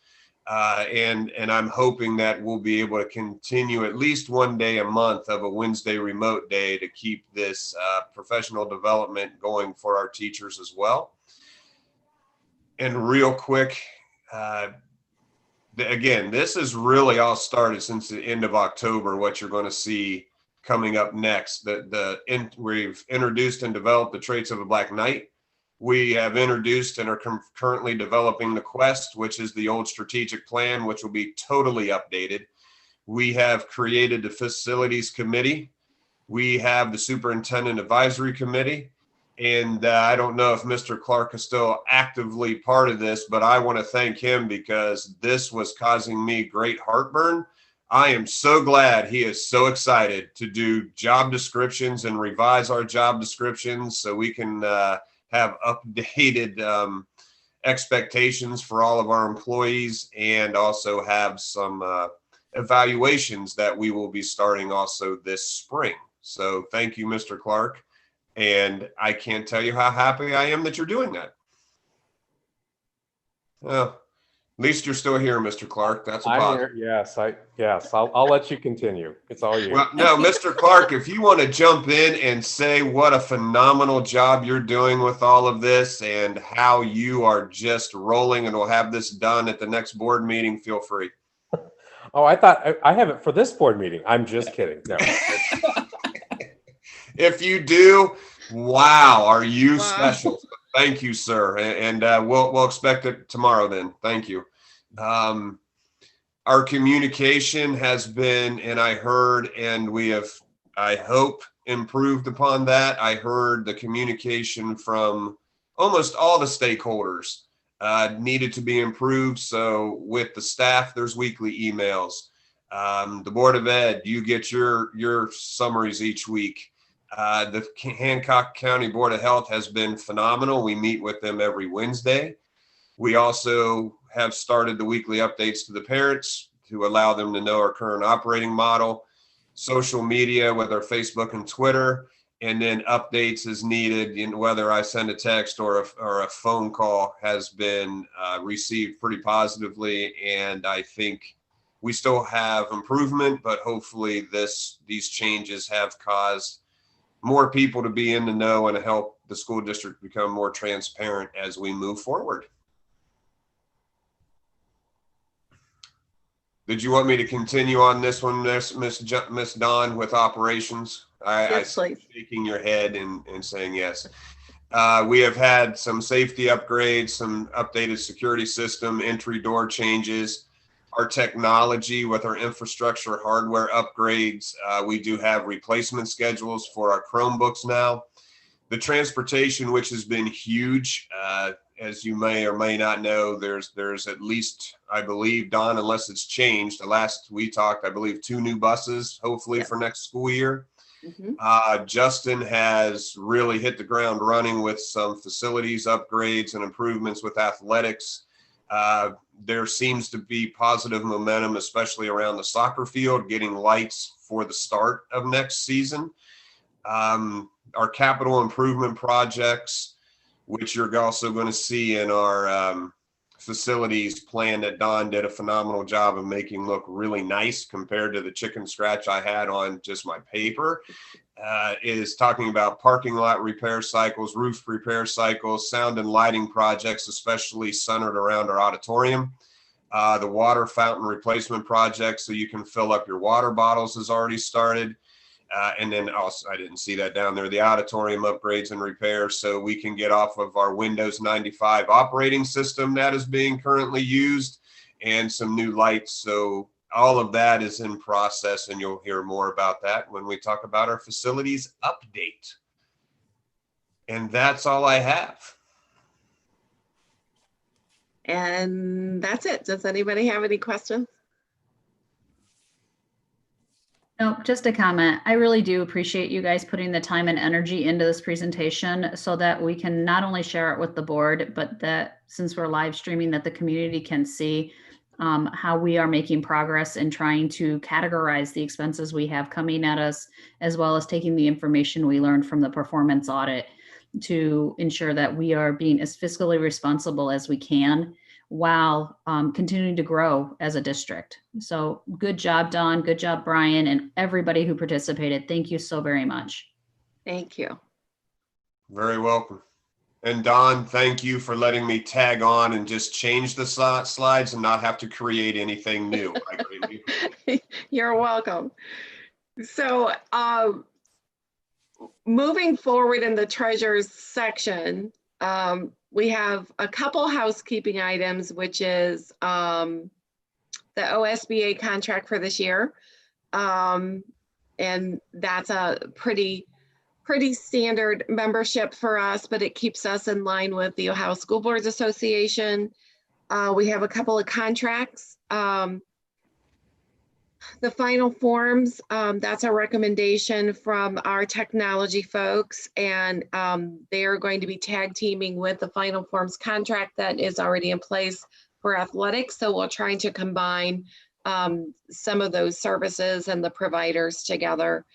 And I'm hoping that we'll be able to continue at least one day a month of a Wednesday remote day to keep this professional development going for our teachers as well. And real quick, again, this has really all started since the end of October, what you're going to see coming up next. We've introduced and developed the traits of a Black Knight. We have introduced and are currently developing the Quest, which is the old strategic plan, which will be totally updated. We have created the Facilities Committee. We have the Superintendent Advisory Committee. And I don't know if Mr. Clark is still actively part of this, but I want to thank him because this was causing me great heartburn. I am so glad he is so excited to do job descriptions and revise our job descriptions so we can have updated expectations for all of our employees, and also have some evaluations that we will be starting also this spring. So thank you, Mr. Clark. And I can't tell you how happy I am that you're doing that. Well, at least you're still here, Mr. Clark. That's a positive. Yes, I'll let you continue. It's all you. Well, no, Mr. Clark, if you want to jump in and say what a phenomenal job you're doing with all of this and how you are just rolling and will have this done at the next board meeting, feel free. Oh, I thought I have it for this board meeting. I'm just kidding. No. If you do, wow, are you special? Thank you, sir. And we'll expect it tomorrow then. Thank you. Our communication has been, and I heard, and we have, I hope, improved upon that. I heard the communication from almost all the stakeholders needed to be improved. So with the staff, there's weekly emails. The Board of Ed, you get your summaries each week. The Hancock County Board of Health has been phenomenal. We meet with them every Wednesday. We also have started the weekly updates to the parents to allow them to know our current operating model, social media with our Facebook and Twitter, and then updates as needed, in whether I send a text or a phone call has been received pretty positively. And I think we still have improvement, but hopefully these changes have caused more people to be in the know and to help the school district become more transparent as we move forward. Did you want me to continue on this one, Miss Dawn, with operations? I see you shaking your head and saying yes. We have had some safety upgrades, some updated security system, entry door changes. Our technology with our infrastructure hardware upgrades. We do have replacement schedules for our Chromebooks now. The transportation, which has been huge, as you may or may not know, there's at least, I believe, Don, unless it's changed, the last we talked, I believe 2 new buses, hopefully Yep. for next school year. Mhm. Justin has really hit the ground running with some facilities upgrades and improvements with athletics. There seems to be positive momentum, especially around the soccer field, getting lights for the start of next season. Our capital improvement projects, which you're also going to see in our facilities plan that Don did a phenomenal job of making look really nice compared to the chicken scratch I had on just my paper, is talking about parking lot repair cycles, roof repair cycles, sound and lighting projects, especially centered around our auditorium. The water fountain replacement project so you can fill up your water bottles has already started. And then also, I didn't see that down there, the auditorium upgrades and repairs so we can get off of our Windows 95 operating system that is being currently used, and some new lights. So all of that is in process, and you'll hear more about that when we talk about our facilities update. And that's all I have. And that's it. Does anybody have any questions? No, just a comment. I really do appreciate you guys putting the time and energy into this presentation so that we can not only share it with the board, but that since we're live streaming, that the community can see how we are making progress in trying to categorize the expenses we have coming at us, as well as taking the information we learned from the performance audit to ensure that we are being as fiscally responsible as we can while continuing to grow as a district. So good job, Don. Good job, Brian, and everybody who participated. Thank you so very much. Thank you. Very welcome. And Don, thank you for letting me tag on and just change the slides and not have to create anything new. I greatly appreciate it. You're welcome. So moving forward in the treasurer's section, we have a couple housekeeping items, which is the OSBA contract for this year. And that's a pretty standard membership for us, but it keeps us in line with the Ohio School Boards Association. We have a couple of contracts. The final forms, that's a recommendation from our technology folks, and they are going to be tag teaming with the final forms contract that is already in place for athletics. So we're trying to combine some of those services and the providers together.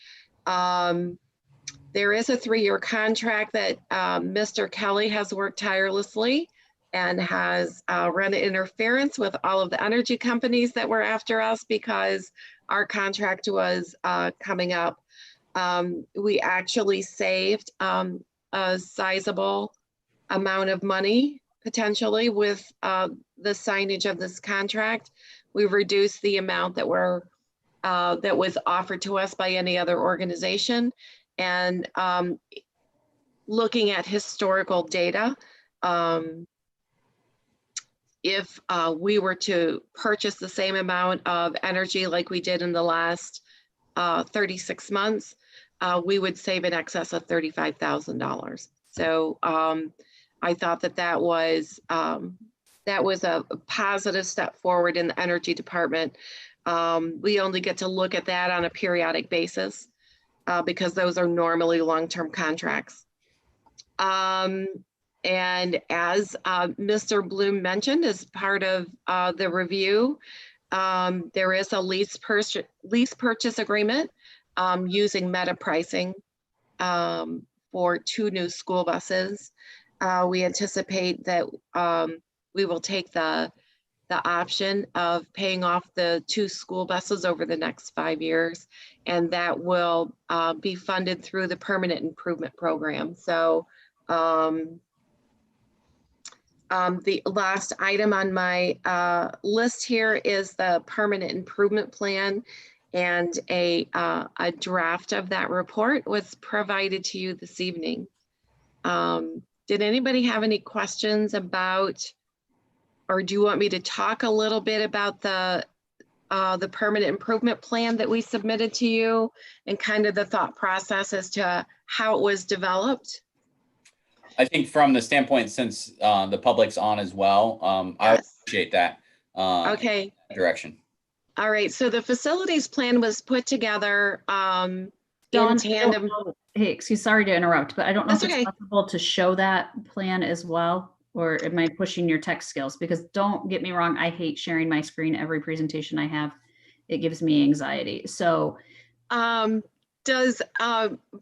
There is a 3-year contract that Mr. Kelly has worked tirelessly and has run interference with all of the energy companies that were after us because our contract was coming up. We actually saved a sizable amount of money potentially with the signage of this contract. We reduced the amount that was offered to us by any other organization. And looking at historical data, if we were to purchase the same amount of energy like we did in the last 36 months, we would save in excess of $35,000. So I thought that was a positive step forward in the energy department. We only get to look at that on a periodic basis because those are normally long-term contracts. And as Mr. Bloom mentioned, as part of the review, there is a lease purchase agreement using meta pricing for 2 new school buses. We anticipate that we will take the option of paying off the 2 school buses over the next 5 years, and that will be funded through the permanent improvement program. So the last item on my list here is the permanent improvement plan, and a draft of that report was provided to you this evening. Did anybody have any questions about, or do you want me to talk a little bit about the permanent improvement plan that we submitted to you and kind of the thought process as to how it was developed? I think from the standpoint, since the public's on as well, I Yes. appreciate that. Okay. Direction. All right. So the facilities plan was put together in Dawn, I don't tandem. know- Hey, sorry to interrupt, but I don't know if That's it's okay. possible to show that plan as well, or am I pushing your tech skills? Because don't get me wrong, I hate sharing my screen every presentation I have. It gives me anxiety. So Does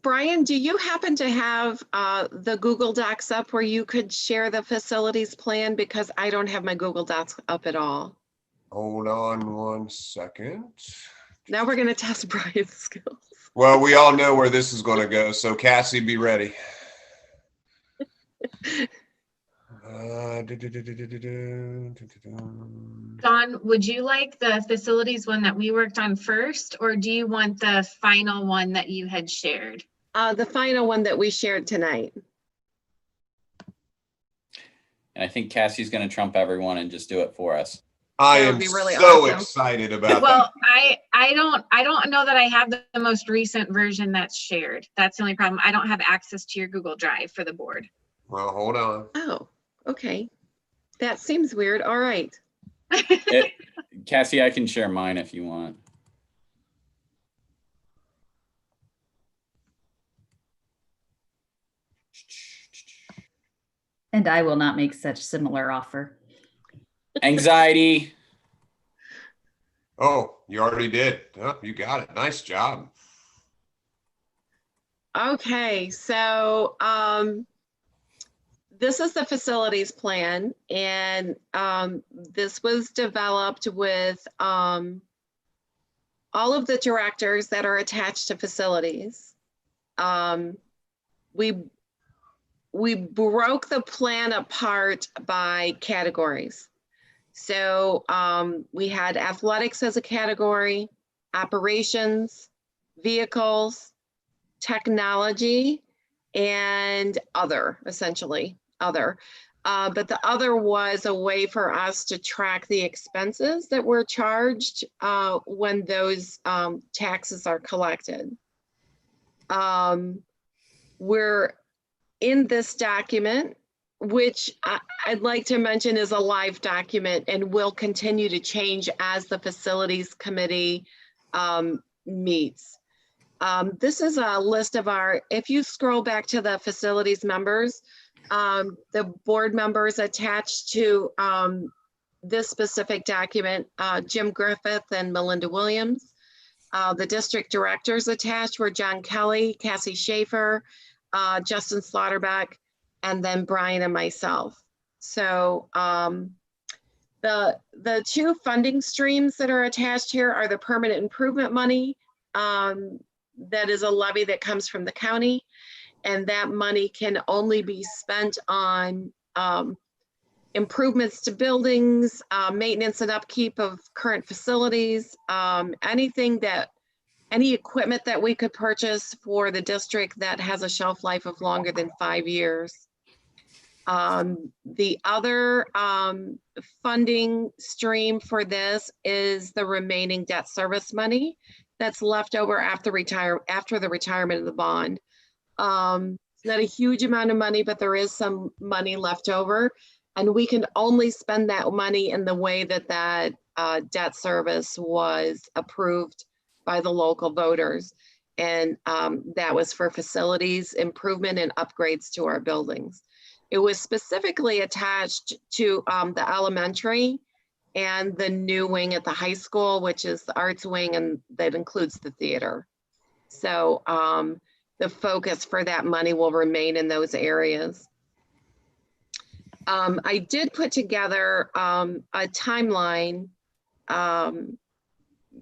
Brian, do you happen to have the Google Docs up where you could share the facilities plan? Because I don't have my Google Docs up at all. Hold on one second. Now we're going to test Brian's skills. Well, we all know where this is going to go. So Cassie, be ready. Dawn, would you like the facilities one that we worked on first, or do you want the final one that you had shared? The final one that we shared tonight. And I think Cassie's going to trump everyone and just do it for us. I That would am be really so awesome. excited about Well, I don't know that I have the most recent version that's shared. That's the only problem. I don't have access to your Google Drive for the board. that. Well, hold on. Oh, okay. That seems weird. All right. Cassie, I can share mine if you want. and I will not make such similar offer. Anxiety. Oh, you already did. Oh, you got it. Nice job. Okay, so this is the facilities plan, and this was developed with all of the directors that are attached to facilities. We broke the plan apart by categories. So we had athletics as a category, operations, vehicles, technology, and other, essentially other. But the other was a way for us to track the expenses that were charged when those taxes are collected. We're in this document, which I'd like to mention is a live document and will continue to change as the facilities committee meets. This is a list of our, if you scroll back to the facilities members, the board members attached to this specific document, Jim Griffith and Melinda Williams. The district directors attached were John Kelly, Cassie Schaefer, Justin Slaughterbeck, and then Brian and myself. So the two funding streams that are attached here are the permanent improvement money. That is a levy that comes from the county, and that money can only be spent on improvements to buildings, maintenance and upkeep of current facilities, any equipment that we could purchase for the district that has a shelf life of longer than 5 years. The other funding stream for this is the remaining debt service money that's left over after the retirement of the bond. It's not a huge amount of money, but there is some money left over, and we can only spend that money in the way that debt service was approved by the local voters. And that was for facilities improvement and upgrades to our buildings. It was specifically attached to the elementary and the new wing at the high school, which is the arts wing, and that includes the theater. So the focus for that money will remain in those areas. I did put together a timeline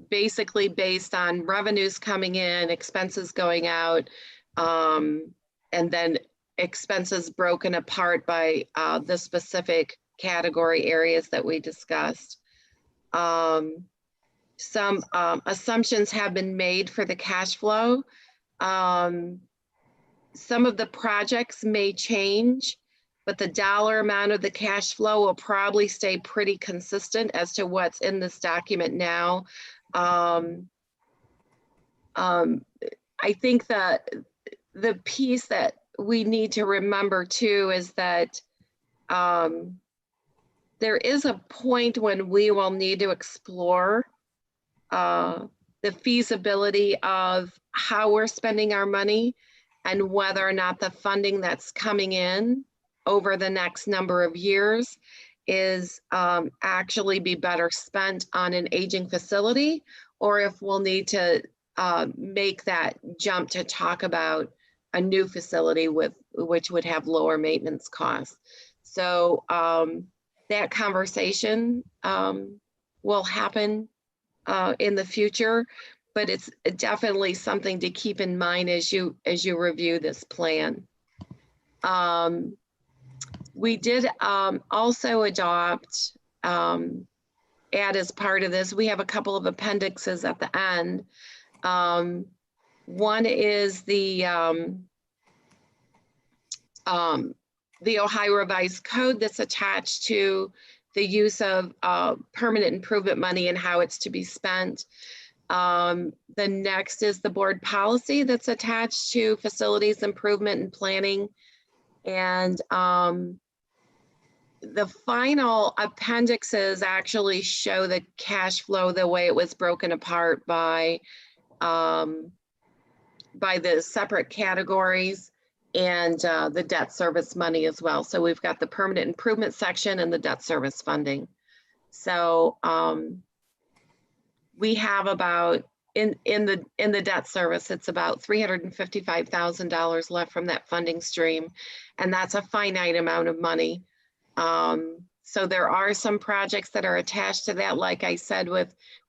basically based on revenues coming in, expenses going out, and then expenses broken apart by the specific category areas that we discussed. Some assumptions have been made for the cash flow. Some of the projects may change, but the dollar amount of the cash flow will probably stay pretty consistent as to what's in this document now. I think that the piece that we need to remember too is that there is a point when we will need to explore the feasibility of how we're spending our money and whether or not the funding that's coming in over the next number of years is actually be better spent on an aging facility, or if we'll need to make that jump to talk about a new facility which would have lower maintenance costs. So that conversation will happen in the future, but it's definitely something to keep in mind as you review this plan. We did also adopt, add as part of this, we have a couple of appendixes at the end. One is the Ohio Revised Code that's attached to the use of permanent improvement money and how it's to be spent. The next is the board policy that's attached to facilities improvement and planning. And the final appendixes actually show the cash flow the way it was broken apart by the separate categories and the debt service money as well. So we've got the permanent improvement section and the debt service funding. So we have about, in the debt service, it's about $355,000 left from that funding stream. And that's a finite amount of money. So there are some projects that are attached to that. Like I said,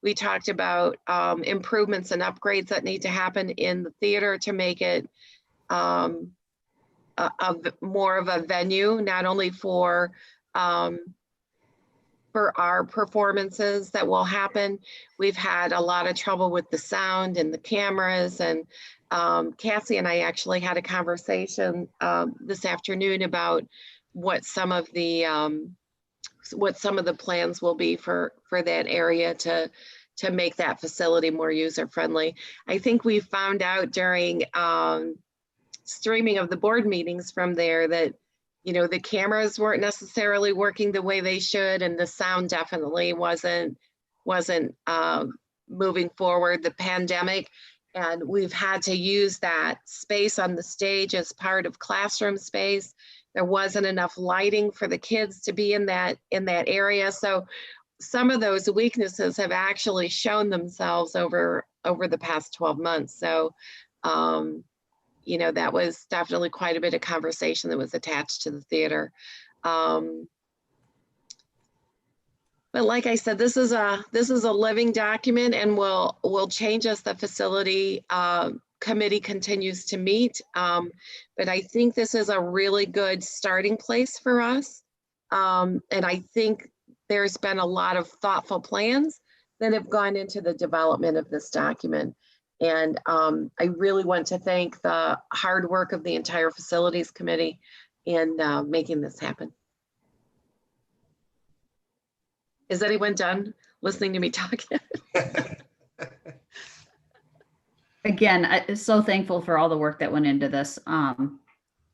we talked about improvements and upgrades that need to happen in the theater to make it more of a venue, not only for our performances that will happen. We've had a lot of trouble with the sound and the cameras, and Cassie and I actually had a conversation this afternoon about what some of the plans will be for that area to make that facility more user friendly. I think we found out during streaming of the board meetings from there that, you know, the cameras weren't necessarily working the way they should, and the sound definitely wasn't moving forward, the pandemic. And we've had to use that space on the stage as part of classroom space. There wasn't enough lighting for the kids to be in that area. So some of those weaknesses have actually shown themselves over the past 12 months. So, you know, that was definitely quite a bit of conversation that was attached to the theater. But like I said, this is a living document, and will change as the facility committee continues to meet. But I think this is a really good starting place for us. And I think there's been a lot of thoughtful plans that have gone into the development of this document. And I really want to thank the hard work of the entire facilities committee in making this happen. Is anyone done listening to me talk? Again, I'm so thankful for all the work that went into this.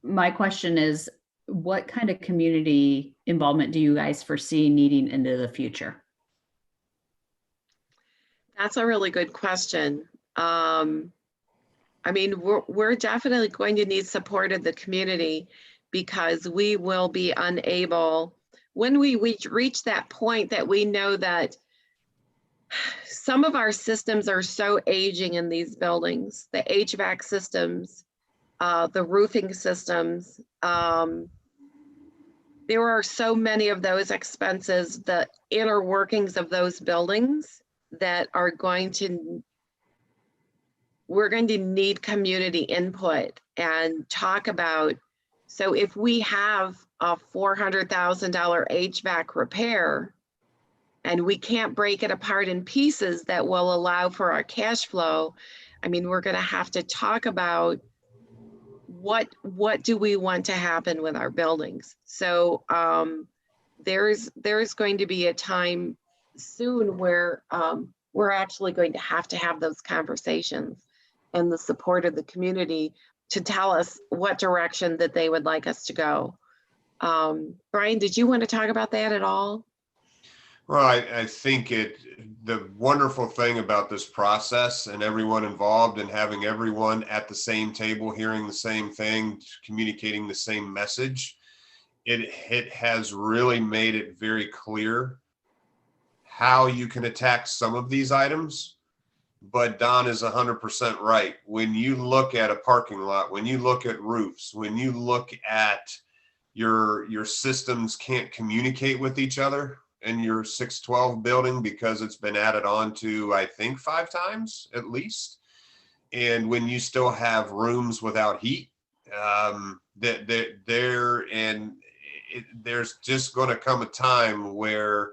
My question is, what kind of community involvement do you guys foresee needing into the future? That's a really good question. I mean, we're definitely going to need support of the community, because we will be unable, when we reach that point that we know that some of our systems are so aging in these buildings, the HVAC systems, the roofing systems, there are so many of those expenses, the inner workings of those buildings that are we're going to need community input and talk about. So if we have a $400,000 HVAC repair and we can't break it apart in pieces that will allow for our cash flow, I mean, we're going to have to talk about what do we want to happen with our buildings. So there's going to be a time soon where we're actually going to have those conversations and the support of the community tell us what direction that they would like us to go. Brian, did you want to talk about that at all? Well, I think the wonderful thing about this process and everyone involved and having everyone at the same table, hearing the same thing, communicating the same message, it has really made it very clear how you can attack some of these items. But Don is 100% right. When you look at a parking lot, when you look at roofs, when you look at your systems can't communicate with each other in your 612 building because it's been added on to, I think, 5 times at least. And when you still have rooms without heat, there's just going to come a time where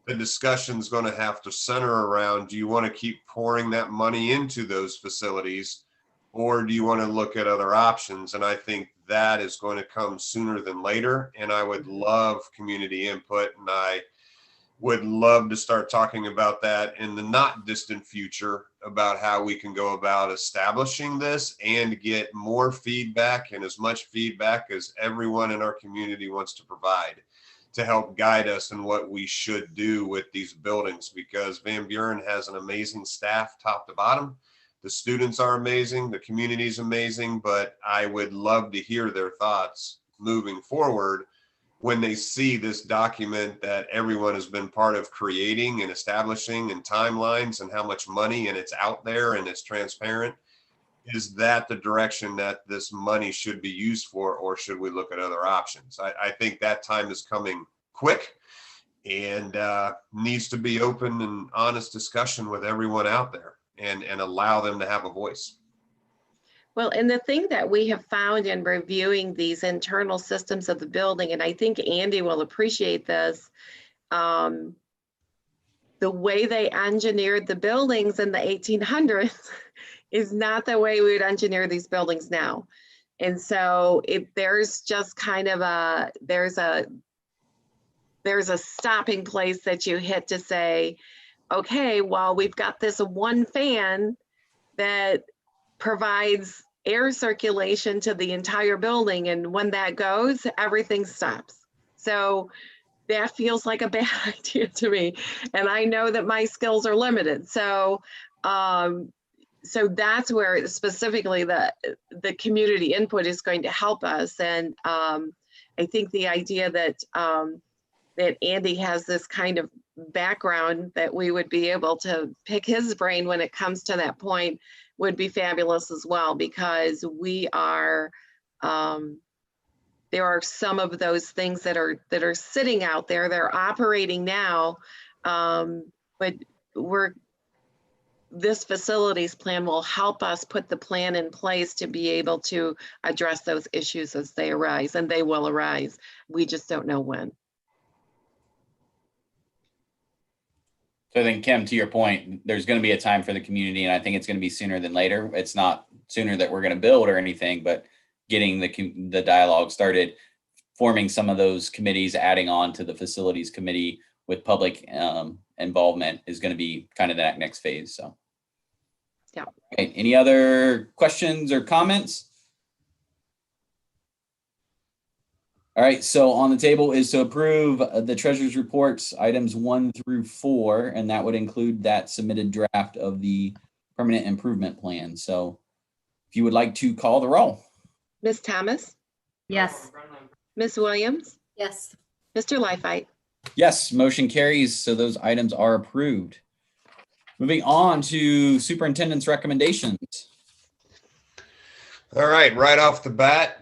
the discussion is going to have to center around, do you want to keep pouring that money into those facilities, or do you want to look at other options? And I think that is going to come sooner than later. And I would love community input, and I would love to start talking about that in the not distant future about how we can go about establishing this and get more feedback, and as much feedback as everyone in our community wants to provide, to help guide us in what we should do with these buildings, because Van Buren has an amazing staff top to bottom. The students are amazing, the community is amazing, but I would love to hear their thoughts moving forward when they see this document that everyone has been part of creating and establishing, and timelines and how much money, and it's out there and it's transparent. Is that the direction that this money should be used for, or should we look at other options? I think that time is coming quick, and needs to be open and honest discussion with everyone out there, and allow them to have a voice. Well, and the thing that we have found in reviewing these internal systems of the building, and I think Andy will appreciate this, the way they engineered the buildings in the 1800s is not the way we would engineer these buildings now. And so there's just kind of there's a stopping place that you hit to say, okay, well, we've got this one fan that provides air circulation to the entire building, and when that goes, everything stops. So that feels like a bad idea to me, and I know that my skills are limited. So so that's where specifically the community input is going to help us. And I think the idea that that Andy has this kind of background that we would be able to pick his brain when it comes to that point would be fabulous as well, because we are there are some of those things that are sitting out there. They're operating now, but this facilities plan will help us put the plan in place to be able to address those issues as they arise, and they will arise. We just don't know when. So I think, Kim, to your point, there's going to be a time for the community, and I think it's going to be sooner than later. It's not sooner that we're going to build or anything, but getting the dialogue started, forming some of those committees, adding on to the facilities committee with public involvement is going to be kind of that next phase. So, yeah. Okay. Any other questions or comments? All right, so on the table is to approve the treasurer's reports, items 1 through 4, and that would include that submitted draft of the permanent improvement plan. So if you would like to call the roll. Ms. Thomas? Yes. Ms. Williams? Yes. Mr. Lifeit? Yes, motion carries, so those items are approved. Moving on to superintendent's recommendations. All right off the bat,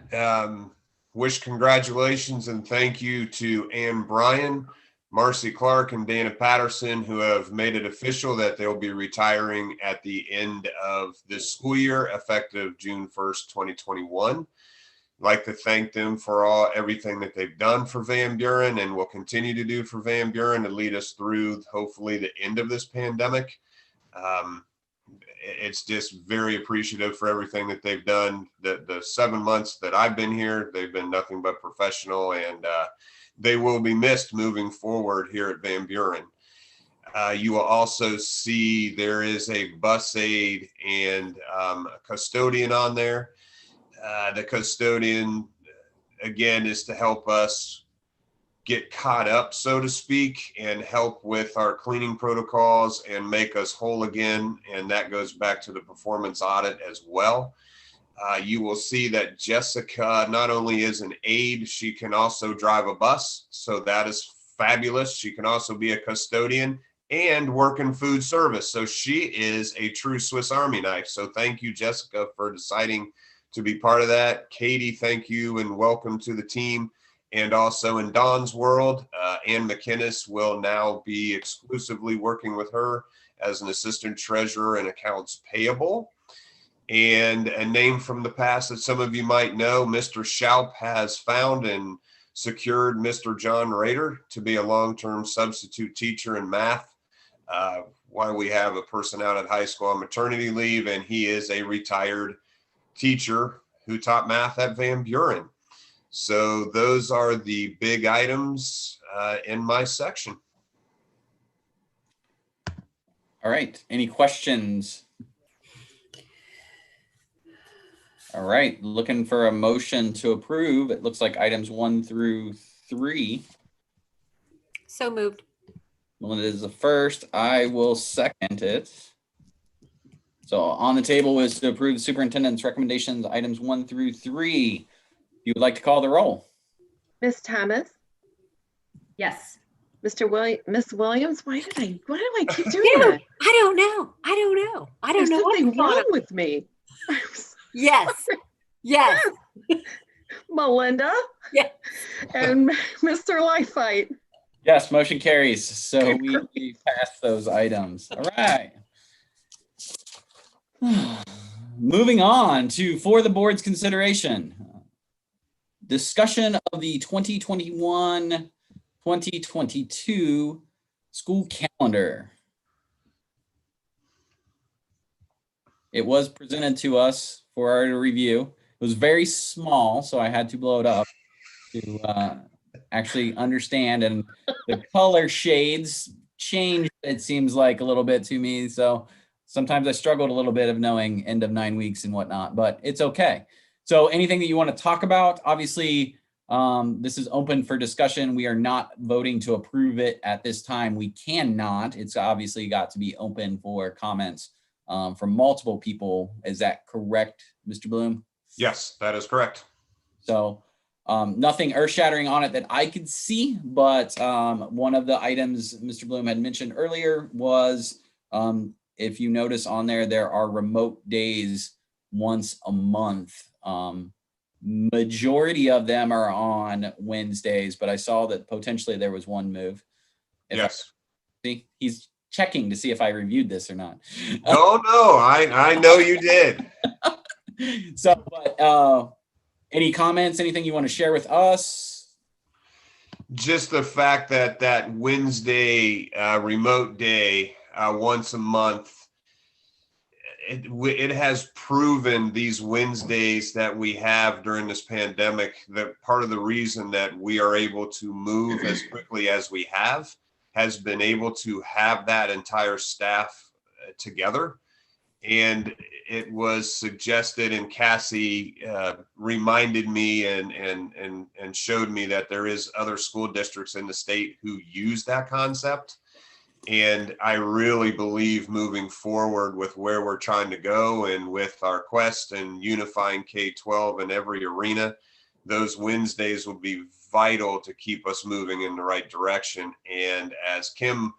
wish congratulations and thank you to Ann Bryan, Marcy Clark, and Dana Patterson, who have made it official that they'll be retiring at the end of this school year, effective June 1st, 2021. I'd like to thank them for everything that they've done for Van Buren and will continue to do for Van Buren to lead us through, hopefully, the end of this pandemic. It's just very appreciative for everything that they've done. The 7 months that I've been here, they've been nothing but professional, and they will be missed moving forward here at Van Buren. You will also see there is a bus aide and a custodian on there. The custodian, again, is to help us get caught up, so to speak, and help with our cleaning protocols and make us whole again. And that goes back to the performance audit as well. You will see that Jessica not only is an aide, she can also drive a bus. So that is fabulous. She can also be a custodian and work in food service. So she is a true Swiss Army knife. So thank you, Jessica, for deciding to be part of that. Katie, thank you and welcome to the team. And also in Dawn's world, Ann McInnes will now be exclusively working with her as an assistant treasurer and accounts payable. And a name from the past that some of you might know, Mr. Schaup has found and secured Mr. John Rader to be a long-term substitute teacher in math while we have a person out at high school on maternity leave, and he is a retired teacher who taught math at Van Buren. So those are the big items in my section. All right, any questions? All right, looking for a motion to approve. It looks like items 1 through 3. So moved. Melinda is the first. I will second it. So on the table is to approve the superintendent's recommendations, items 1 through 3. You would like to call the roll? Miss Thomas, Yes. Miss Williams, why do I keep doing Ew, that? I don't know. I don't know. I don't There's know something what's going wrong on. with me. Yes. Yes. Melinda? Yeah. And Mr. Lifeit. Yes, motion carries. So we passed those items. All right. Moving on to for the board's consideration. Discussion of the 2021-2022 school calendar. It was presented to us for our review. It was very small, so I had to blow it up to actually understand, and the color shades changed, it seems like, a little bit to me. So sometimes I struggled a little bit of knowing end of 9 weeks and whatnot, but it's okay. So anything that you want to talk about, obviously, this is open for discussion. We are not voting to approve it at this time. We cannot. It's obviously got to be open for comments from multiple people. Is that correct, Mr. Bloom? Yes, that is correct. So nothing earth-shattering on it that I could see, but one of the items Mr. Bloom had mentioned earlier was, if you notice on there, there are remote days once a month. Majority of them are on Wednesdays, but I saw that potentially there was one move. Yes. See, he's checking to see if I reviewed this or not. No, I know you did. So, but any comments, anything you want to share with us? Just the fact that that Wednesday remote day once a month, it has proven these Wednesdays that we have during this pandemic that part of the reason that we are able to move as quickly as we have has been able to have that entire staff together. And it was suggested, and Cassie reminded me and showed me that there is other school districts in the state who use that concept. And I really believe moving forward with where we're trying to go and with our quest and unifying K12 in every arena, those Wednesdays will be vital to keep us moving in the right direction. And as Kim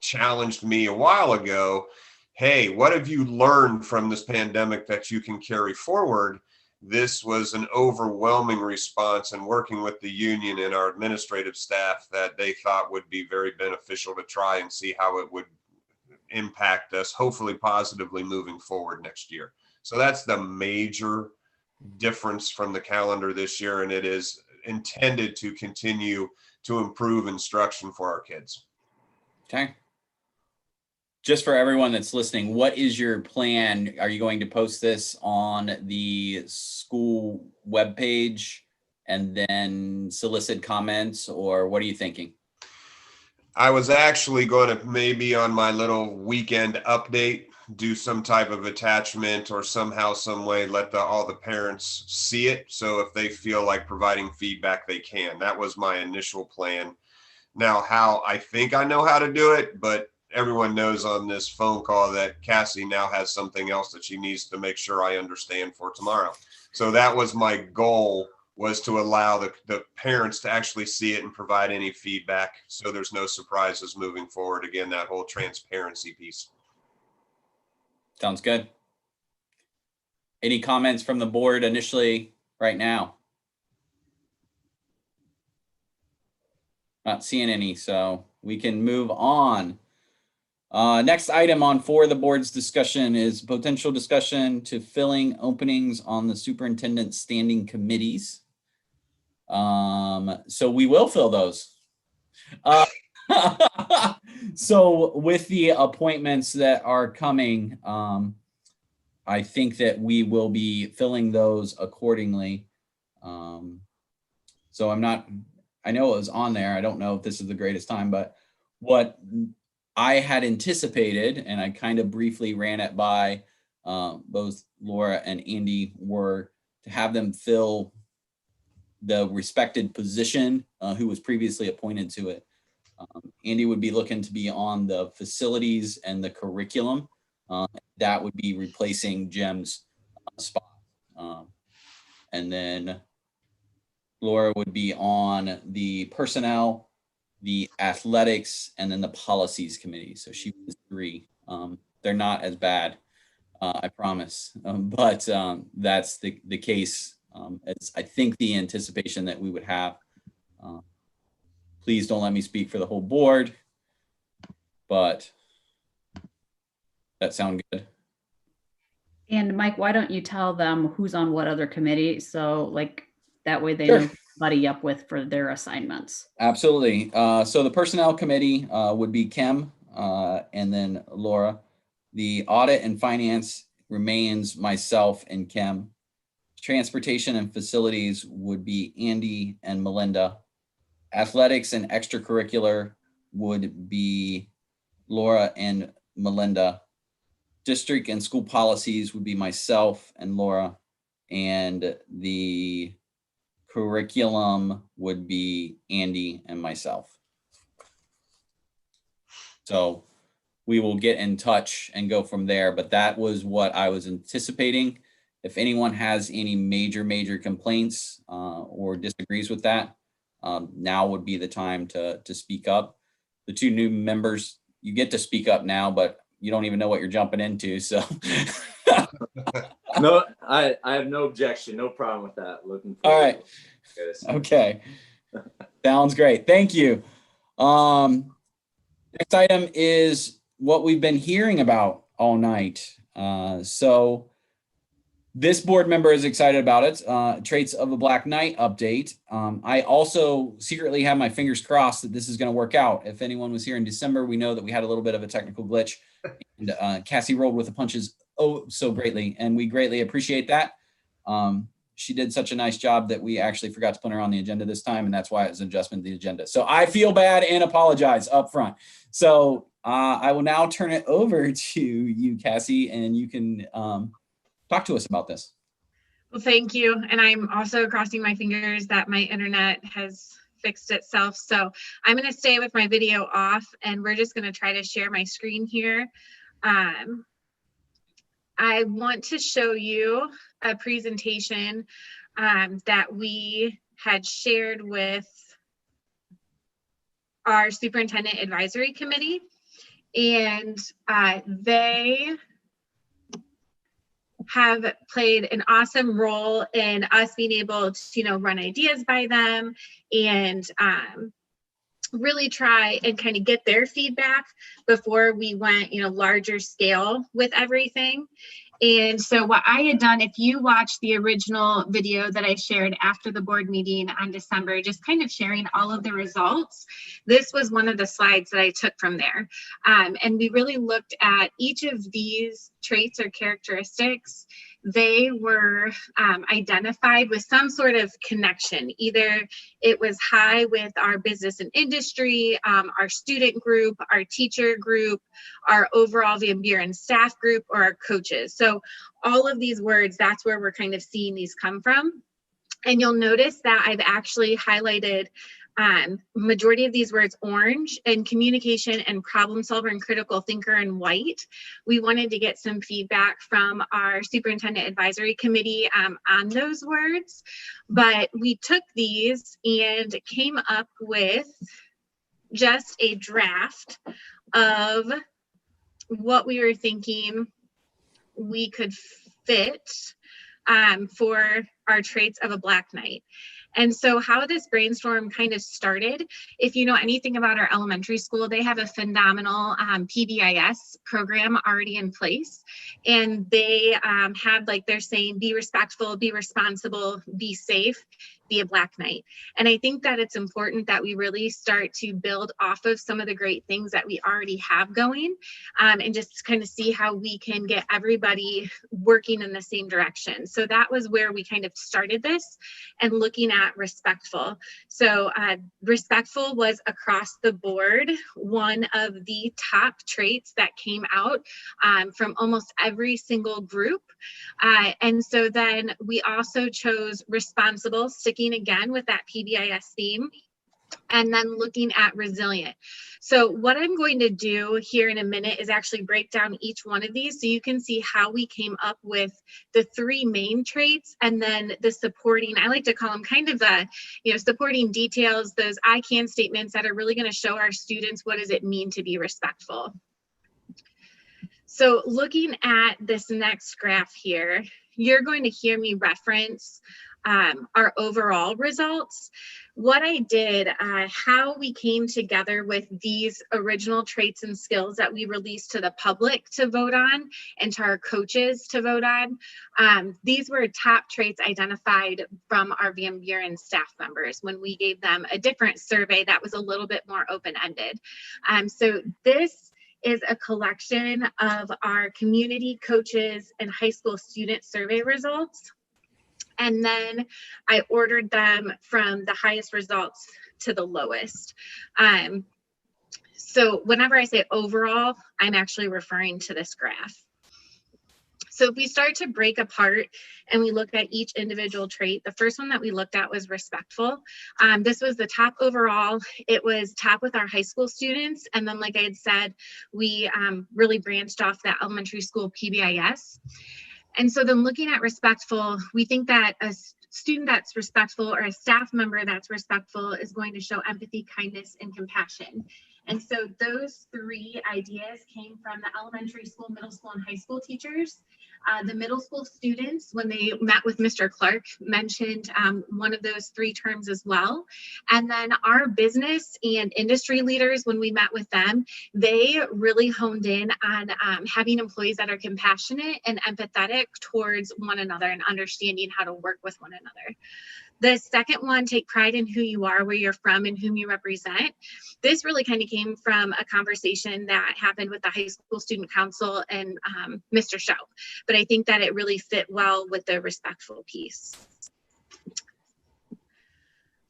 challenged me a while ago, hey, what have you learned from this pandemic that you can carry forward? This was an overwhelming response, and working with the union and our administrative staff that they thought would be very beneficial to try and see how it would impact us, hopefully positively moving forward next year. So that's the major difference from the calendar this year, and it is intended to continue to improve instruction for our kids. Okay. Just for everyone that's listening, what is your plan? Are you going to post this on the school webpage and then solicit comments, or what are you thinking? I was actually going to maybe on my little weekend update do some type of attachment or somehow, some way, let all the parents see it. So if they feel like providing feedback, they can. That was my initial plan. Now, how I think I know how to do it, but everyone knows on this phone call that Cassie now has something else that she needs to make sure I understand for tomorrow. So that was my goal, was to allow the parents to actually see it and provide any feedback, so there's no surprises moving forward. Again, that whole transparency piece. Sounds good. Any comments from the board initially right now? Not seeing any, so we can move on. Next item on for the board's discussion is potential discussion to filling openings on the superintendent standing committees. So we will fill those. So with the appointments that are coming, I think that we will be filling those accordingly. So I know it was on there. I don't know if this is the greatest time, but what I had anticipated, and I kind of briefly ran it by both Laura and Andy, were to have them fill the respected position who was previously appointed to it. Andy would be looking to be on the facilities and the curriculum. That would be replacing Jim's spot. And then Laura would be on the personnel, the athletics, and then the policies committee. So she was 3. They're not as bad, I promise. But that's the case. It's, I think, the anticipation that we would have. Please don't let me speak for the whole board, but that sound good? And Mike, why don't you tell them who's on what other committee? So like that way they Sure. know who to buddy up with for their assignments. Absolutely. So the personnel committee would be Kim and then Laura. The audit and finance remains myself and Kim. Transportation and facilities would be Andy and Melinda. Athletics and extracurricular would be Laura and Melinda. District and school policies would be myself and Laura. And the curriculum would be Andy and myself. So we will get in touch and go from there, but that was what I was anticipating. If anyone has any major complaints or disagrees with that, now would be the time to speak up. The 2 new members, you get to speak up now, but you don't even know what you're jumping into, so. No, I have no objection, no problem with that. Looking forward. All right. Okay. Sounds great. Thank you. Next item is what we've been hearing about all night. So this board member is excited about it. Traits of a Black Knight update. I also secretly have my fingers crossed that this is going to work out. If anyone was here in December, we know that we had a little bit of a technical glitch, and Cassie rolled with the punches so greatly, and we greatly appreciate that. She did such a nice job that we actually forgot to put her on the agenda this time, and that's why it was an adjustment to the agenda. So I feel bad and apologize up front. So I will now turn it over to you, Cassie, and you can talk to us about this. Well, thank you. And I'm also crossing my fingers that my internet has fixed itself. So I'm going to stay with my video off, and we're just going to try to share my screen here. I want to show you a presentation that we had shared with our Superintendent Advisory Committee, and they have played an awesome role in us being able to, run ideas by them and really try and kind of get their feedback before we went, larger scale with everything. And so what I had done, if you watch the original video that I shared after the board meeting on December, just kind of sharing all of the results, this was one of the slides that I took from there. And we really looked at each of these traits or characteristics, they were identified with some sort of connection. Either it was high with our business and industry, our student group, our teacher group, our overall Van Buren staff group, or our coaches. So all of these words, that's where we're kind of seeing these come from. And you'll notice that I've actually highlighted majority of these words orange, and communication and problem solver and critical thinker in white. We wanted to get some feedback from our superintendent advisory committee on those words, but we took these and came up with just a draft of what we were thinking we could fit for our traits of a Black Knight. And so how this brainstorm kind of started, if you know anything about our elementary school, they have a phenomenal PBIS program already in place. And they have, like they're saying, be respectful, be responsible, be safe, be a Black Knight. And I think that it's important that we really start to build off of some of the great things that we already have going, and just kind of see how we can get everybody working in the same direction. So that was where we kind of started this, and looking at respectful. So respectful was across the board one of the top traits that came out from almost every single group. And so then we also chose responsible, sticking again with that PBIS theme, and then looking at resilient. So what I'm going to do here in a minute is actually break down each one of these so you can see how we came up with the three main traits, and then the supporting, I like to call them kind of the, supporting details, those I can statements that are really going to show our students what does it mean to be respectful. So looking at this next graph here, you're going to hear me reference our overall results. What I did, how we came together with these original traits and skills that we released to the public to vote on, and to our coaches to vote on. These were top traits identified from our Van Buren staff members when we gave them a different survey that was a little bit more open-ended. So this is a collection of our community coaches and high school student survey results. And then I ordered them from the highest results to the lowest. So whenever I say overall, I'm actually referring to this graph. So if we start to break apart and we look at each individual trait, the first one that we looked at was respectful. This was the top overall. It was top with our high school students. And then, like I had said, we really branched off that elementary school PBIS. And so then looking at respectful, we think that a student that's respectful, or a staff member that's respectful, is going to show empathy, kindness, and compassion. And so those three ideas came from the elementary school, middle school, and high school teachers. The middle school students, when they met with Mr. Clark, mentioned one of those three terms as well. And then our business and industry leaders, when we met with them, they really honed in on having employees that are compassionate and empathetic towards one another, and understanding how to work with one another. The second one, take pride in who you are, where you're from, and whom you represent. This really kind of came from a conversation that happened with the high school student council and Mr. Show. But I think that it really fit well with the respectful piece.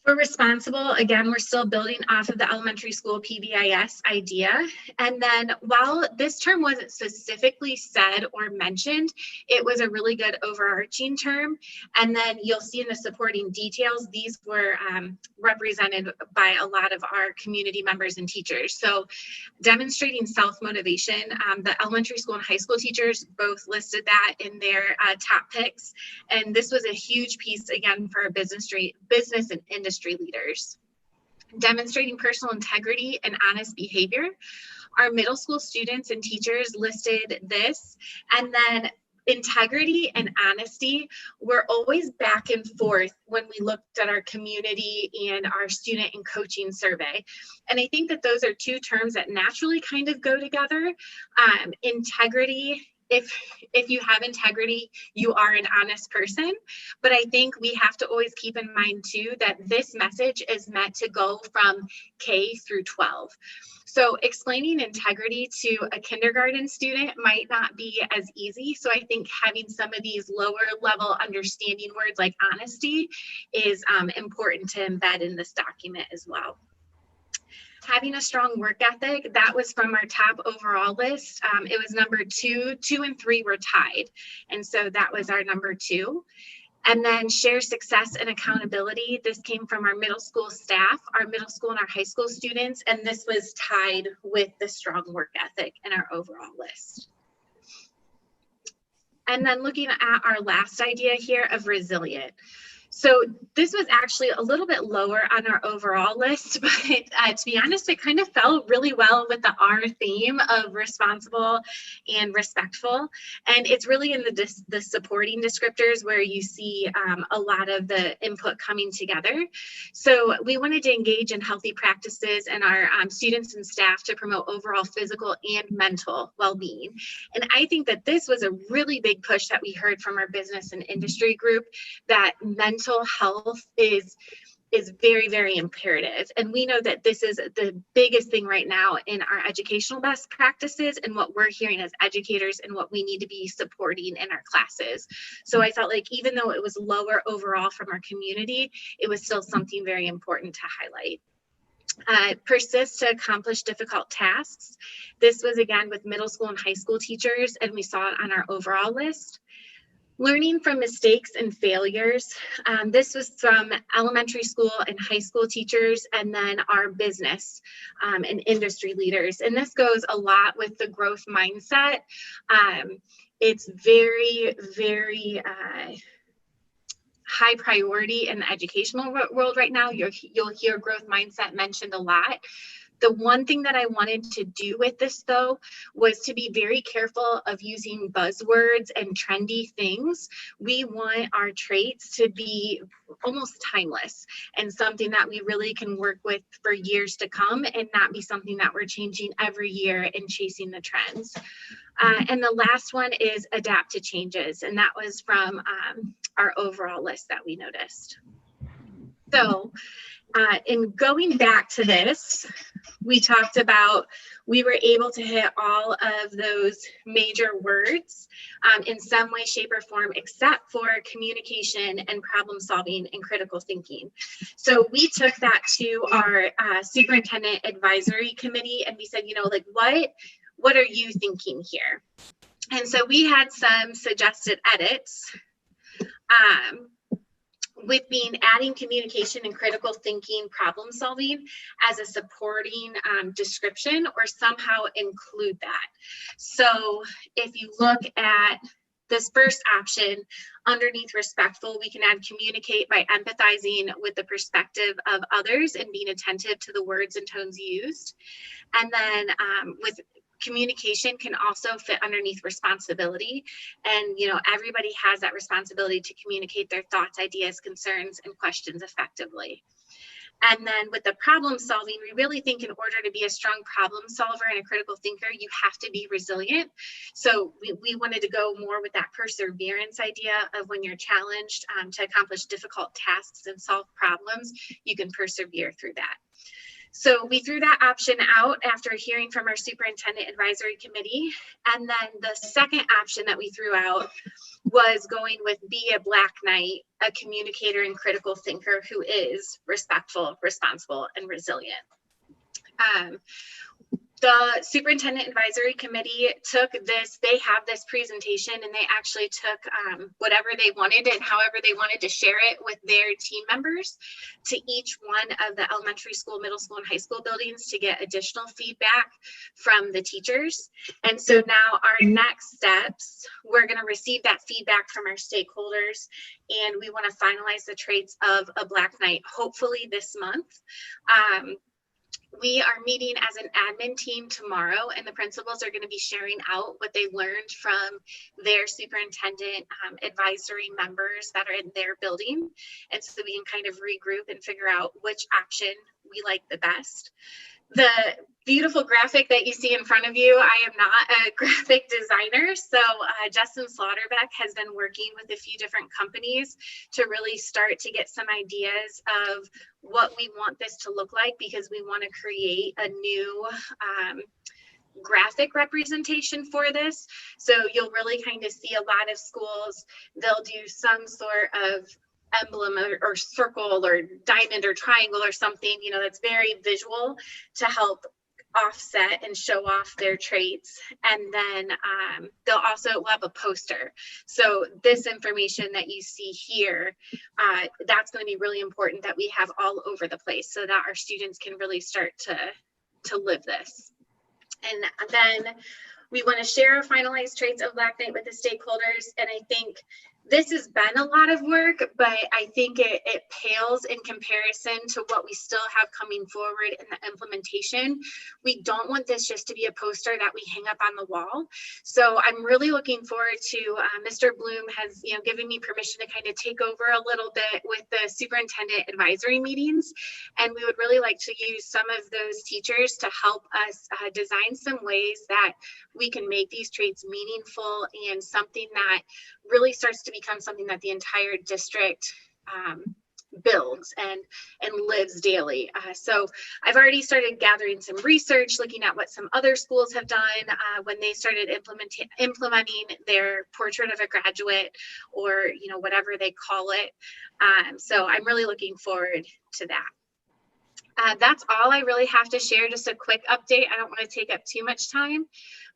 For responsible, again, we're still building off of the elementary school PBIS idea. And then while this term wasn't specifically said or mentioned, it was a really good overarching term. And then you'll see in the supporting details, these were represented by a lot of our community members and teachers. So demonstrating self-motivation, the elementary school and high school teachers both listed that in their top picks. And this was a huge piece, again, for our business and industry leaders. Demonstrating personal integrity and honest behavior. Our middle school students and teachers listed this. And then integrity and honesty were always back and forth when we looked at our community and our student and coaching survey. And I think that those are two terms that naturally kind of go together. Integrity if you have integrity, you are an honest person. But I think we have to always keep in mind too that this message is meant to go from K through 12. So explaining integrity to a kindergarten student might not be as easy. So I think having some of these lower level understanding words like honesty is important to embed in this document as well. Having a strong work ethic, that was from our top overall list. It was number 2, 2 and 3 were tied. And so that was our number 2. And then share success and accountability. This came from our middle school staff, our middle school and our high school students. And this was tied with the strong work ethic in our overall list. And then looking at our last idea here of resilient. So this was actually a little bit lower on our overall list, but to be honest, it kind of fell really well with the R theme of responsible and respectful. And it's really in the supporting descriptors where you see a lot of the input coming together. So we wanted to engage in healthy practices and our students and staff to promote overall physical and mental well-being. And I think that this was a really big push that we heard from our business and industry group, that mental health is very, very imperative. And we know that this is the biggest thing right now in our educational best practices and what we're hearing as educators and what we need to be supporting in our classes. So I felt like even though it was lower overall from our community, it was still something very important to highlight. Persist to accomplish difficult tasks. This was again with middle school and high school teachers, and we saw it on our overall list. Learning from mistakes and failures. This was from elementary school and high school teachers, and then our business and industry leaders. And this goes a lot with the growth mindset. It's very, very high priority in the educational world right now. You'll hear growth mindset mentioned a lot. The one thing that I wanted to do with this, though, was to be very careful of using buzzwords and trendy things. We want our traits to be almost timeless and something that we really can work with for years to come, and not be something that we're changing every year and chasing the trends. And the last one is adapt to changes. And that was from our overall list that we noticed. So in going back to this, we talked about, we were able to hit all of those major words in some way, shape, or form, except for communication and problem solving and critical thinking. So we took that to our superintendent advisory committee, and we said, you know, like, what are you thinking here? And so we had some suggested edits. With adding communication and critical thinking, problem solving as a supporting description, or somehow include that. So if you look at this first option underneath respectful, we can add communicate by empathizing with the perspective of others and being attentive to the words and tones used. And then with communication can also fit underneath responsibility. And, you know, everybody has that responsibility to communicate their thoughts, ideas, concerns, and questions effectively. And then with the problem solving, we really think in order to be a strong problem solver and a critical thinker, you have to be resilient. So we wanted to go more with that perseverance idea of when you're challenged to accomplish difficult tasks and solve problems, you can persevere through that. So we threw that option out after hearing from our superintendent advisory committee. And then the second option that we threw out was going with be a Black Knight, a communicator and critical thinker who is respectful, responsible, and resilient. The superintendent advisory committee took this, they have this presentation, and they actually took whatever they wanted and however they wanted to share it with their team members to each one of the elementary school, middle school, and high school buildings to get additional feedback from the teachers. And so now our next steps, we're going to receive that feedback from our stakeholders, and we want to finalize the traits of a Black Knight, hopefully this month. We are meeting as an admin team tomorrow, and the principals are going to be sharing out what they learned from their superintendent advisory members that are in their building. And so we can kind of regroup and figure out which option we like the best. The beautiful graphic that you see in front of you, I am not a graphic designer. So Justin Slaughterbeck has been working with a few different companies to really start to get some ideas of what we want this to look like, because we want to create a new graphic representation for this. So you'll really kind of see a lot of schools, they'll do some sort of emblem or circle or diamond or triangle or something, you know, that's very visual to help offset and show off their traits. And then they'll also have a poster. So this information that you see here, that's going to be really important that we have all over the place so that our students can really start to live this. And then we want to share our finalized traits of Black Knight with the stakeholders. And I think this has been a lot of work, but I think it pales in comparison to what we still have coming forward in the implementation. We don't want this just to be a poster that we hang up on the wall. So I'm really looking forward to Mr. Bloom has, you know, given me permission to kind of take over a little bit with the superintendent advisory meetings. And we would really like to use some of those teachers to help us design some ways that we can make these traits meaningful and something that really starts to become something that the entire district builds and lives daily. So I've already started gathering some research, looking at what some other schools have done when they started implementing their portrait of a graduate, or, you know, whatever they call it. So I'm really looking forward to that. That's all I really have to share, just a quick update. I don't want to take up too much time,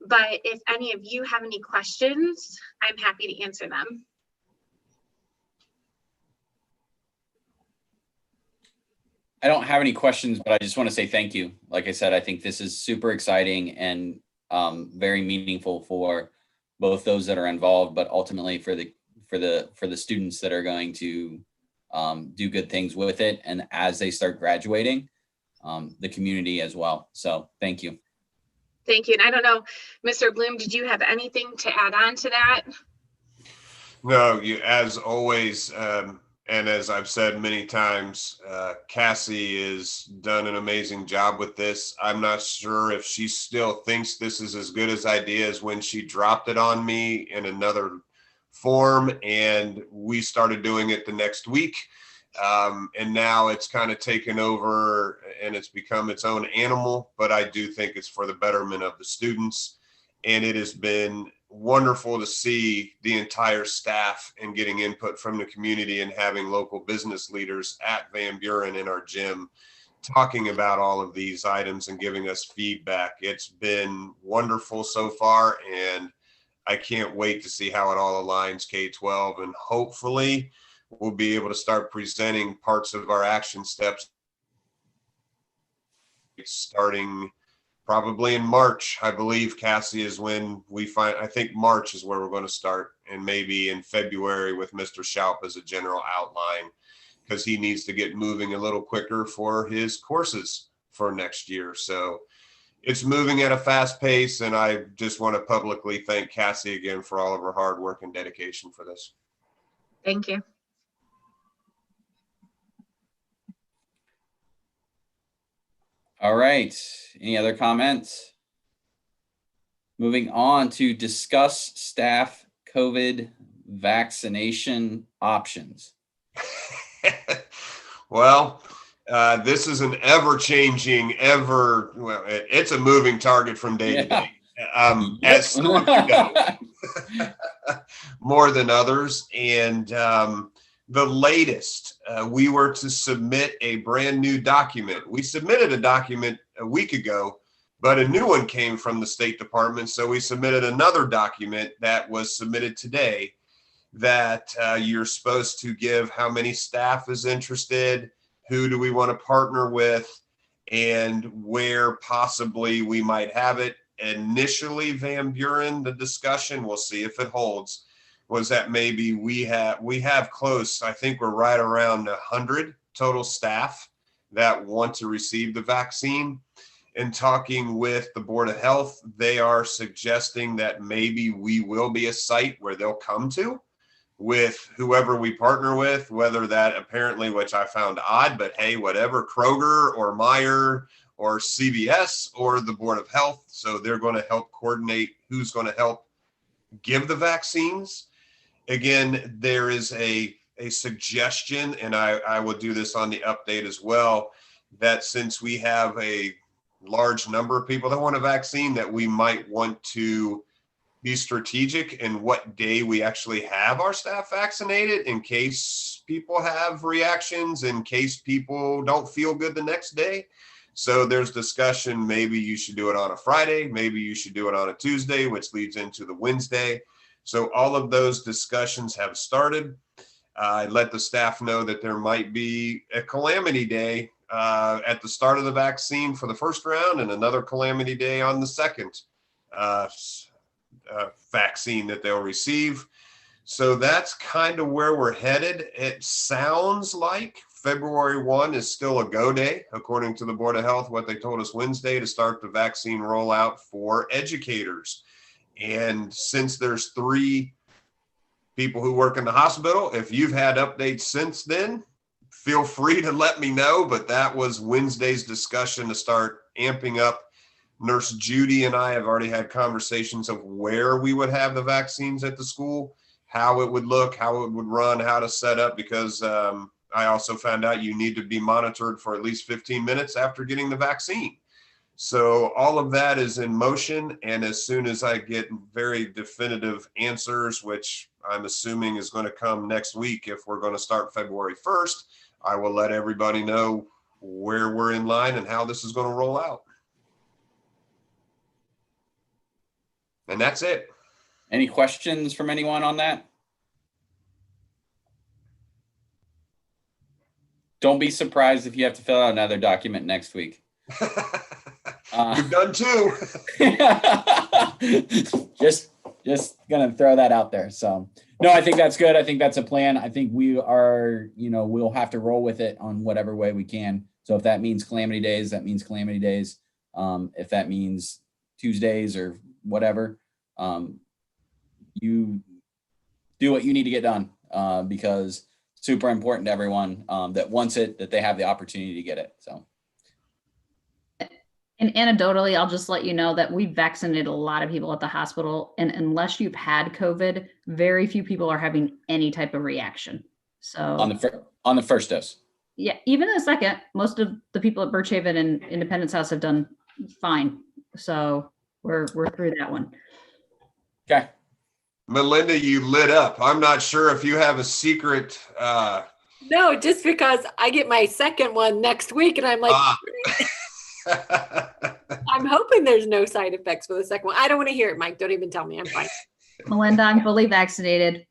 but if any of you have any questions, I'm happy to answer them. I don't have any questions, but I just want to say thank you. Like I said, I think this is super exciting and very meaningful for both those that are involved, but ultimately for the students that are going to do good things with it, and as they start graduating, the community as well. So thank you. Thank you. And I don't know, Mr. Bloom, did you have anything to add on to that? No, you, as always, and as I've said many times, Cassie has done an amazing job with this. I'm not sure if she still thinks this is as good as idea as when she dropped it on me in another form, and we started doing it the next week. And now it's kind of taken over and it's become its own animal, but I do think it's for the betterment of the students. And it has been wonderful to see the entire staff and getting input from the community and having local business leaders at Van Buren in our gym talking about all of these items and giving us feedback. It's been wonderful so far, and I can't wait to see how it all aligns K12, and hopefully we'll be able to start presenting parts of our action steps starting probably in March. I believe, Cassie, is when we find, I think March is where we're going to start, and maybe in February with Mr. Schaup as a general outline, because he needs to get moving a little quicker for his courses for next year. So it's moving at a fast pace, and I just want to publicly thank Cassie again for all of her hard work and dedication for this. Thank you. All right. Any other comments? Moving on to discuss staff COVID vaccination options. Well, this is an ever-changing, it's a moving target from day to day. As some of you know, more than others. And the latest, we were to submit a brand new document. We submitted a document a week ago, but a new one came from the State Department. So we submitted another document that was submitted today that you're supposed to give how many staff is interested, who do we want to partner with, and where possibly we might have it. Initially, Van Buren, the discussion, we'll see if it holds, was that maybe we have close, I think we're right around 100 total staff that want to receive the vaccine. And talking with the Board of Health, they are suggesting that maybe we will be a site where they'll come to with whoever we partner with, whether that apparently, which I found odd, but hey, whatever, Kroger or Meijer or CVS or the Board of Health. So they're going to help coordinate who's going to help give the vaccines. Again, there is a suggestion, and I will do this on the update as well, that since we have a large number of people that want a vaccine, that we might want to be strategic in what day we actually have our staff vaccinated, in case people have reactions, in case people don't feel good the next day. So there's discussion, maybe you should do it on a Friday, maybe you should do it on a Tuesday, which leads into the Wednesday. So all of those discussions have started. I let the staff know that there might be a calamity day at the start of the vaccine for the first round, and another calamity day on the second vaccine that they'll receive. So that's kind of where we're headed. It sounds like February 1 is still a go day, according to the Board of Health, what they told us Wednesday, to start the vaccine rollout for educators. And since there's 3 people who work in the hospital, if you've had updates since then, feel free to let me know. But that was Wednesday's discussion to start amping up. Nurse Judy and I have already had conversations of where we would have the vaccines at the school, how it would look, how it would run, how to set up, because I also found out you need to be monitored for at least 15 minutes after getting the vaccine. So all of that is in motion. And as soon as I get very definitive answers, which I'm assuming is going to come next week, if we're going to start February 1st, I will let everybody know where we're in line and how this is going to roll out. And that's it. Any questions from anyone on that? Don't be surprised if you have to fill out another document next week. We've done 2. just gonna throw that out there. So no, I think that's good. I think that's a plan. I think we are, we'll have to roll with it on whatever way we can. So if that means calamity days, that means calamity days. If that means Tuesdays or whatever, you do what you need to get done, because super important to everyone that wants it, that they have the opportunity to get it. So. And anecdotally, I'll just let you know that we vaccinated a lot of people at the hospital, and unless you've had COVID, very few people are having any type of reaction. So on the first dose. Yeah, even the second, most of the people at Birchhaven and Independence House have done fine. So we're through that one. Okay. Melinda, you lit up. I'm not sure if you have a secret. No, just because I get my second one next week, and I'm like, I'm hoping there's no side effects for the second one. I don't want to hear it, Mike. Don't even tell me. I'm fine. Melinda, I'm fully vaccinated.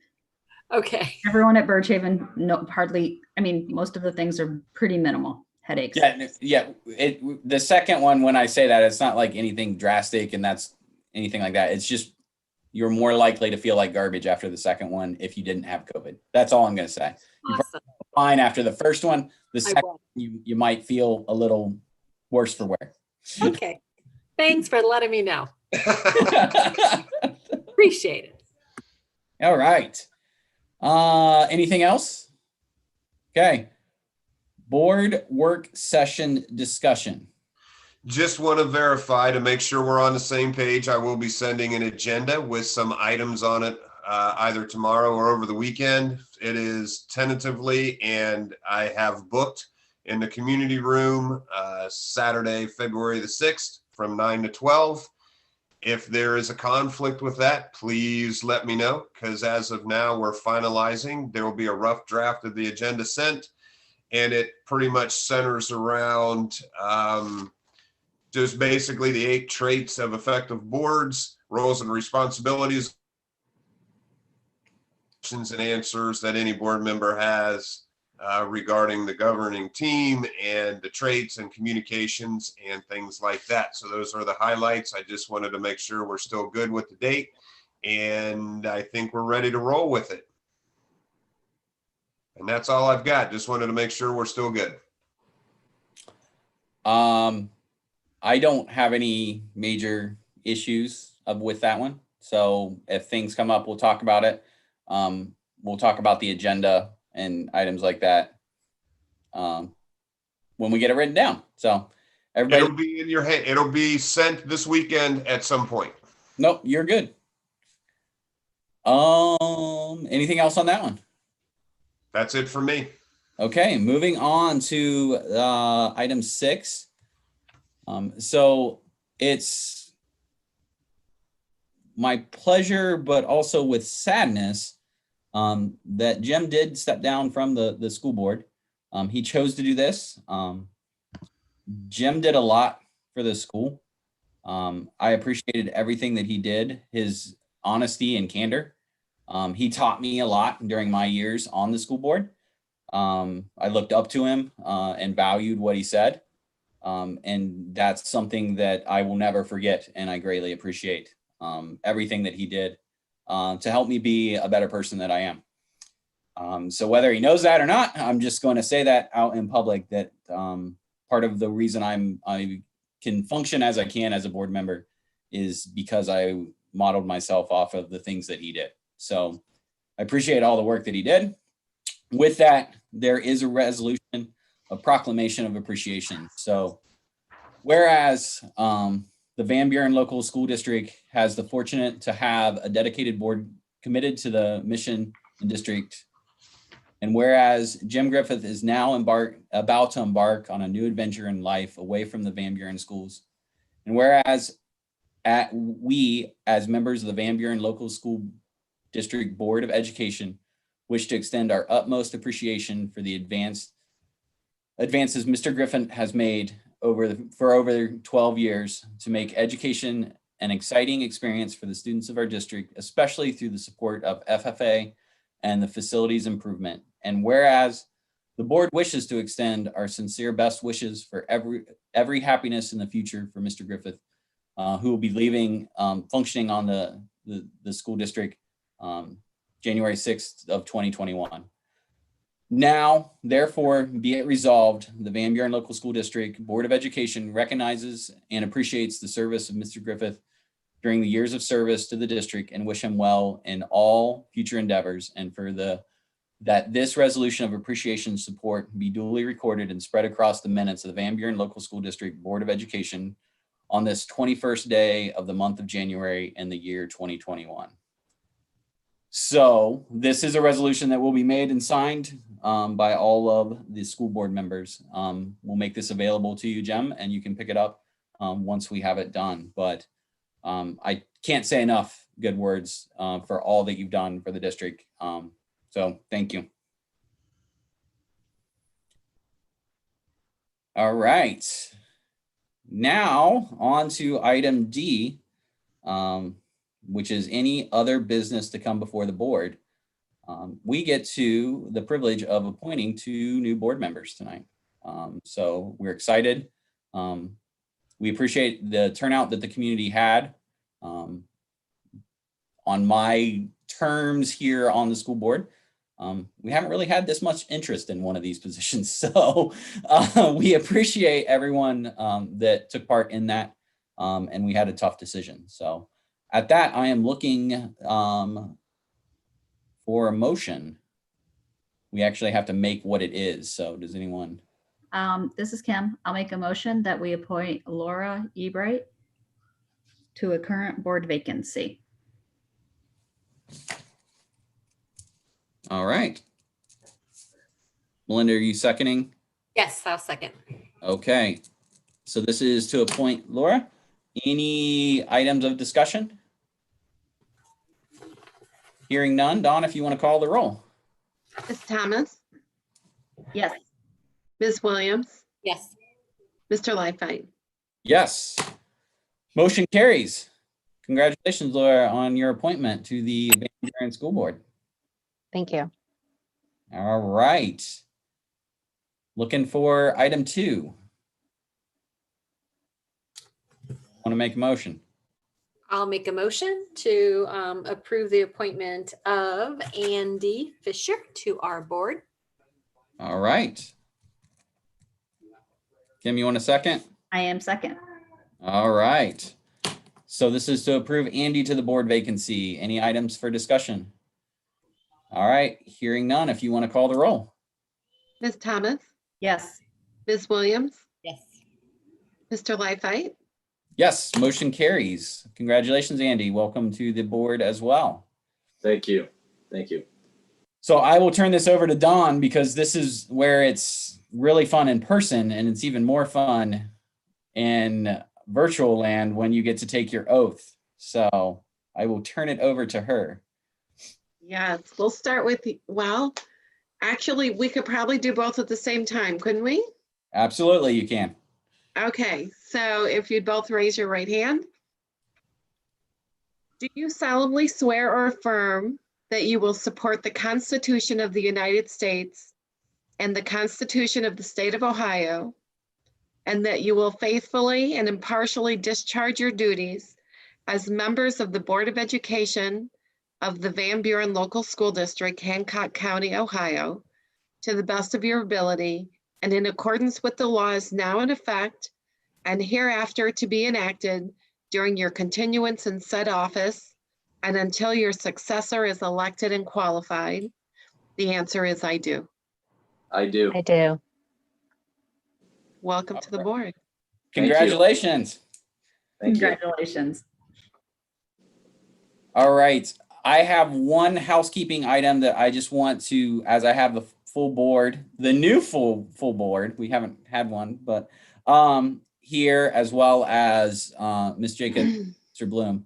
Okay. Everyone at Birchhaven, no, hardly. I mean, most of the things are pretty minimal. Headaches. Yeah. The second one, when I say that, it's not like anything drastic, and that's anything like that. It's just you're more likely to feel like garbage after the second one if you didn't have COVID. That's all I'm going to say. You're Awesome. fine after the first one. The second, you might feel a little worse for wear. Okay. Thanks for letting me know. Appreciate it. All right. Anything else? Okay. Board work session discussion. Just want to verify to make sure we're on the same page. I will be sending an agenda with some items on it either tomorrow or over the weekend. It is tentatively, and I have booked in the community room Saturday, February the 6th from 9 to 12. If there is a conflict with that, please let me know, because as of now, we're finalizing. There will be a rough draft of the agenda sent, and it pretty much centers around just basically the 8 traits of effective boards, roles and responsibilities, questions and answers that any board member has regarding the governing team and the traits and communications and things like that. So those are the highlights. I just wanted to make sure we're still good with the date, and I think we're ready to roll with it. And that's all I've got. Just wanted to make sure we're still good. I don't have any major issues with that one. So if things come up, we'll talk about it. We'll talk about the agenda and items like that when we get it written down. So Everybody, It'll be in your hand. It'll be sent this weekend at some point. nope, you're good. Anything else on that one? That's it for me. Okay, moving on to item 6. So it's my pleasure, but also with sadness, that Jim did step down from the school board. He chose to do this. Jim did a lot for the school. I appreciated everything that he did, his honesty and candor. He taught me a lot during my years on the school board. I looked up to him and valued what he said. And that's something that I will never forget, and I greatly appreciate everything that he did to help me be a better person that I am. So whether he knows that or not, I'm just going to say that out in public, that part of the reason I can function as I can as a board member is because I modeled myself off of the things that he did. So I appreciate all the work that he did. With that, there is a resolution, a proclamation of appreciation. So whereas the Van Buren Local School District has the fortunate to have a dedicated board committed to the mission and district, and whereas Jim Griffith is now about to embark on a new adventure in life away from the Van Buren schools, and whereas we, as members of the Van Buren Local School District Board of Education, wish to extend our utmost appreciation for the advances Mr. Griffin has made for over 12 years to make education an exciting experience for the students of our district, especially through the support of FFA and the facilities improvement. And whereas the board wishes to extend our sincere best wishes for every happiness in the future for Mr. Griffith, who will be leaving, functioning on the school district January 6th of 2021. Now, therefore, be it resolved, the Van Buren Local School District Board of Education recognizes and appreciates the service of Mr. Griffith during the years of service to the district and wish him well in all future endeavors, and for that this resolution of appreciation support be duly recorded and spread across the minutes of the Van Buren Local School District Board of Education on this 21st day of the month of January in the year 2021. So this is a resolution that will be made and signed by all of the school board members. We'll make this available to you, Jim, and you can pick it up once we have it done. But I can't say enough good words for all that you've done for the district. So thank you. All right. Now on to item D, which is any other business to come before the board. We get to the privilege of appointing 2 new board members tonight. So we're excited. We appreciate the turnout that the community had on my terms here on the school board. We haven't really had this much interest in one of these positions. So we appreciate everyone that took part in that, and we had a tough decision. So at that, I am looking for a motion. We actually have to make what it is. So does anyone? This is Kim. I'll make a motion that we appoint Laura Ebright to a current board vacancy. All right. Melinda, are you seconding? Yes, I'll second. Okay. So this is to appoint Laura. Any items of discussion? Hearing none. Dawn, if you want to call the roll. Ms. Thomas, Yes. Ms. Williams, Yes. Mr. Lightfine. Yes. Motion carries. Congratulations, Laura, on your appointment to the Van Buren School Board. Thank you. All right. Looking for item 2. Want to make a motion? I'll make a motion to approve the appointment of Andy Fisher to our board. All right. Kim, you want a second? I am second. All right. So this is to approve Andy to the board vacancy. Any items for discussion? All right. Hearing none. If you want to call the roll. Ms. Thomas, Yes. Ms. Williams, Yes. Mr. Lifeit? Yes, motion carries. Congratulations, Andy. Welcome to the board as well. Thank you. Thank you. So I will turn this over to Dawn because this is where it's really fun in person, and it's even more fun in virtual land when you get to take your oath. So I will turn it over to her. Yes, we'll start with, well, actually, we could probably do both at the same time, couldn't we? Absolutely, you can. Okay, so if you'd both raise your right hand. Do you solemnly swear or affirm that you will support the Constitution of the United States and the Constitution of the State of Ohio, and that you will faithfully and impartially discharge your duties as members of the Board of Education of the Van Buren Local School District, Hancock County, Ohio, to the best of your ability and in accordance with the laws now in effect and hereafter to be enacted during your continuance in said office and until your successor is elected and qualified? The answer is I do. I do. I do. Welcome to the board. Thank you. Congratulations. Thank you. Congratulations. All right. I have one housekeeping item that I just want to, as I have the full board, the new full board, we haven't had one, but here as well as Ms. Jacob, Mr. Bloom.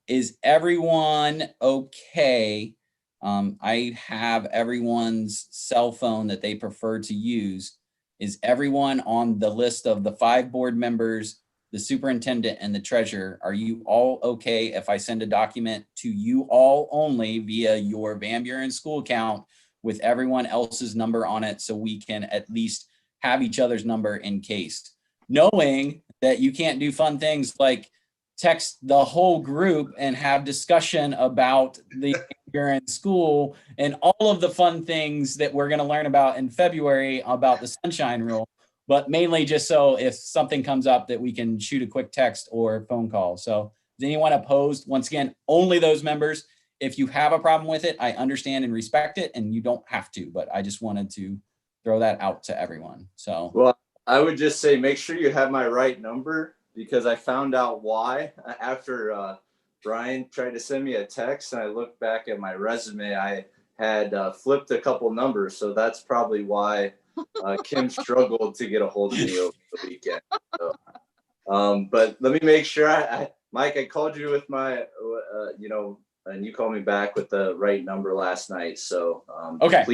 Is everyone okay? I have everyone's cell phone that they prefer to use. Is everyone on the list of the 5 board members, the superintendent and the treasurer? Are you all okay if I send a document to you all only via your Van Buren school account with everyone else's number on it so we can at least have each other's number in case? Knowing that you can't do fun things like text the whole group and have discussion about the Buren school and all of the fun things that we're going to learn about in February about the sunshine rule, but mainly just so if something comes up that we can shoot a quick text or phone call. So is anyone opposed? Once again, only those members. If you have a problem with it, I understand and respect it, and you don't have to, but I just wanted to throw that out to everyone. So, Well, I would just say, make sure you have my right number, because I found out why after Brian tried to send me a text and I looked back at my resume, I had flipped a couple numbers. So that's probably why Kim struggled to get a hold of me over the weekend. So, but let me make sure Mike, I called you with my, and you called me back with the right number last night. So okay.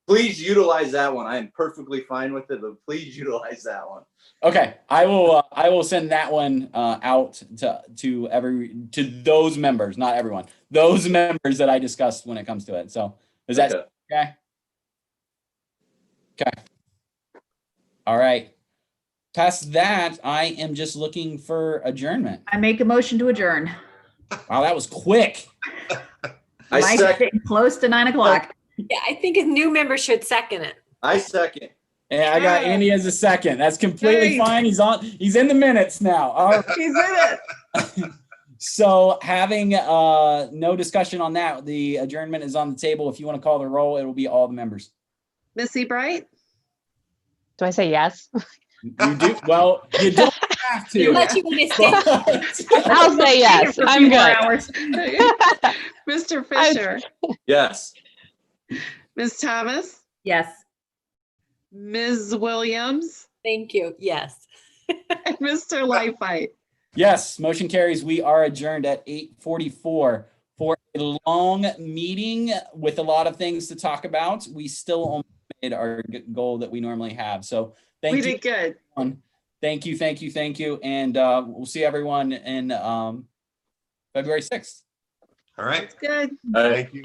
Please utilize that one. I am perfectly fine with it, but please utilize that one. Okay, I will send that one out to those members, not everyone, those members that I discussed when it comes to it. So is that okay? Okay. All right. Past that, I am just looking for adjournment. I make a motion to adjourn. Wow, that was quick. I second. Close to 9 o'clock. Yeah, I think a new member should second it. I second. Yeah, I got Andy as a second. That's completely fine. He's in the minutes now. All right. He's in it. So having no discussion on that, the adjournment is on the table. If you want to call the roll, it will be all the members. Missy Bright? Do I say yes? You do? Well, you don't have to. Let you missed it. I'll say yes. I'm good. Mr. Fisher? Yes. Ms. Thomas? Yes. Ms. Williams? Thank you. Yes. And Mr. Lifeit? Yes, motion carries. We are adjourned at 8:44 for a long meeting with a lot of things to talk about. We still almost made our goal that we normally have. So thank you. We did good. Thank you. And we'll see everyone in February 6th. All right. That's good. Thank you.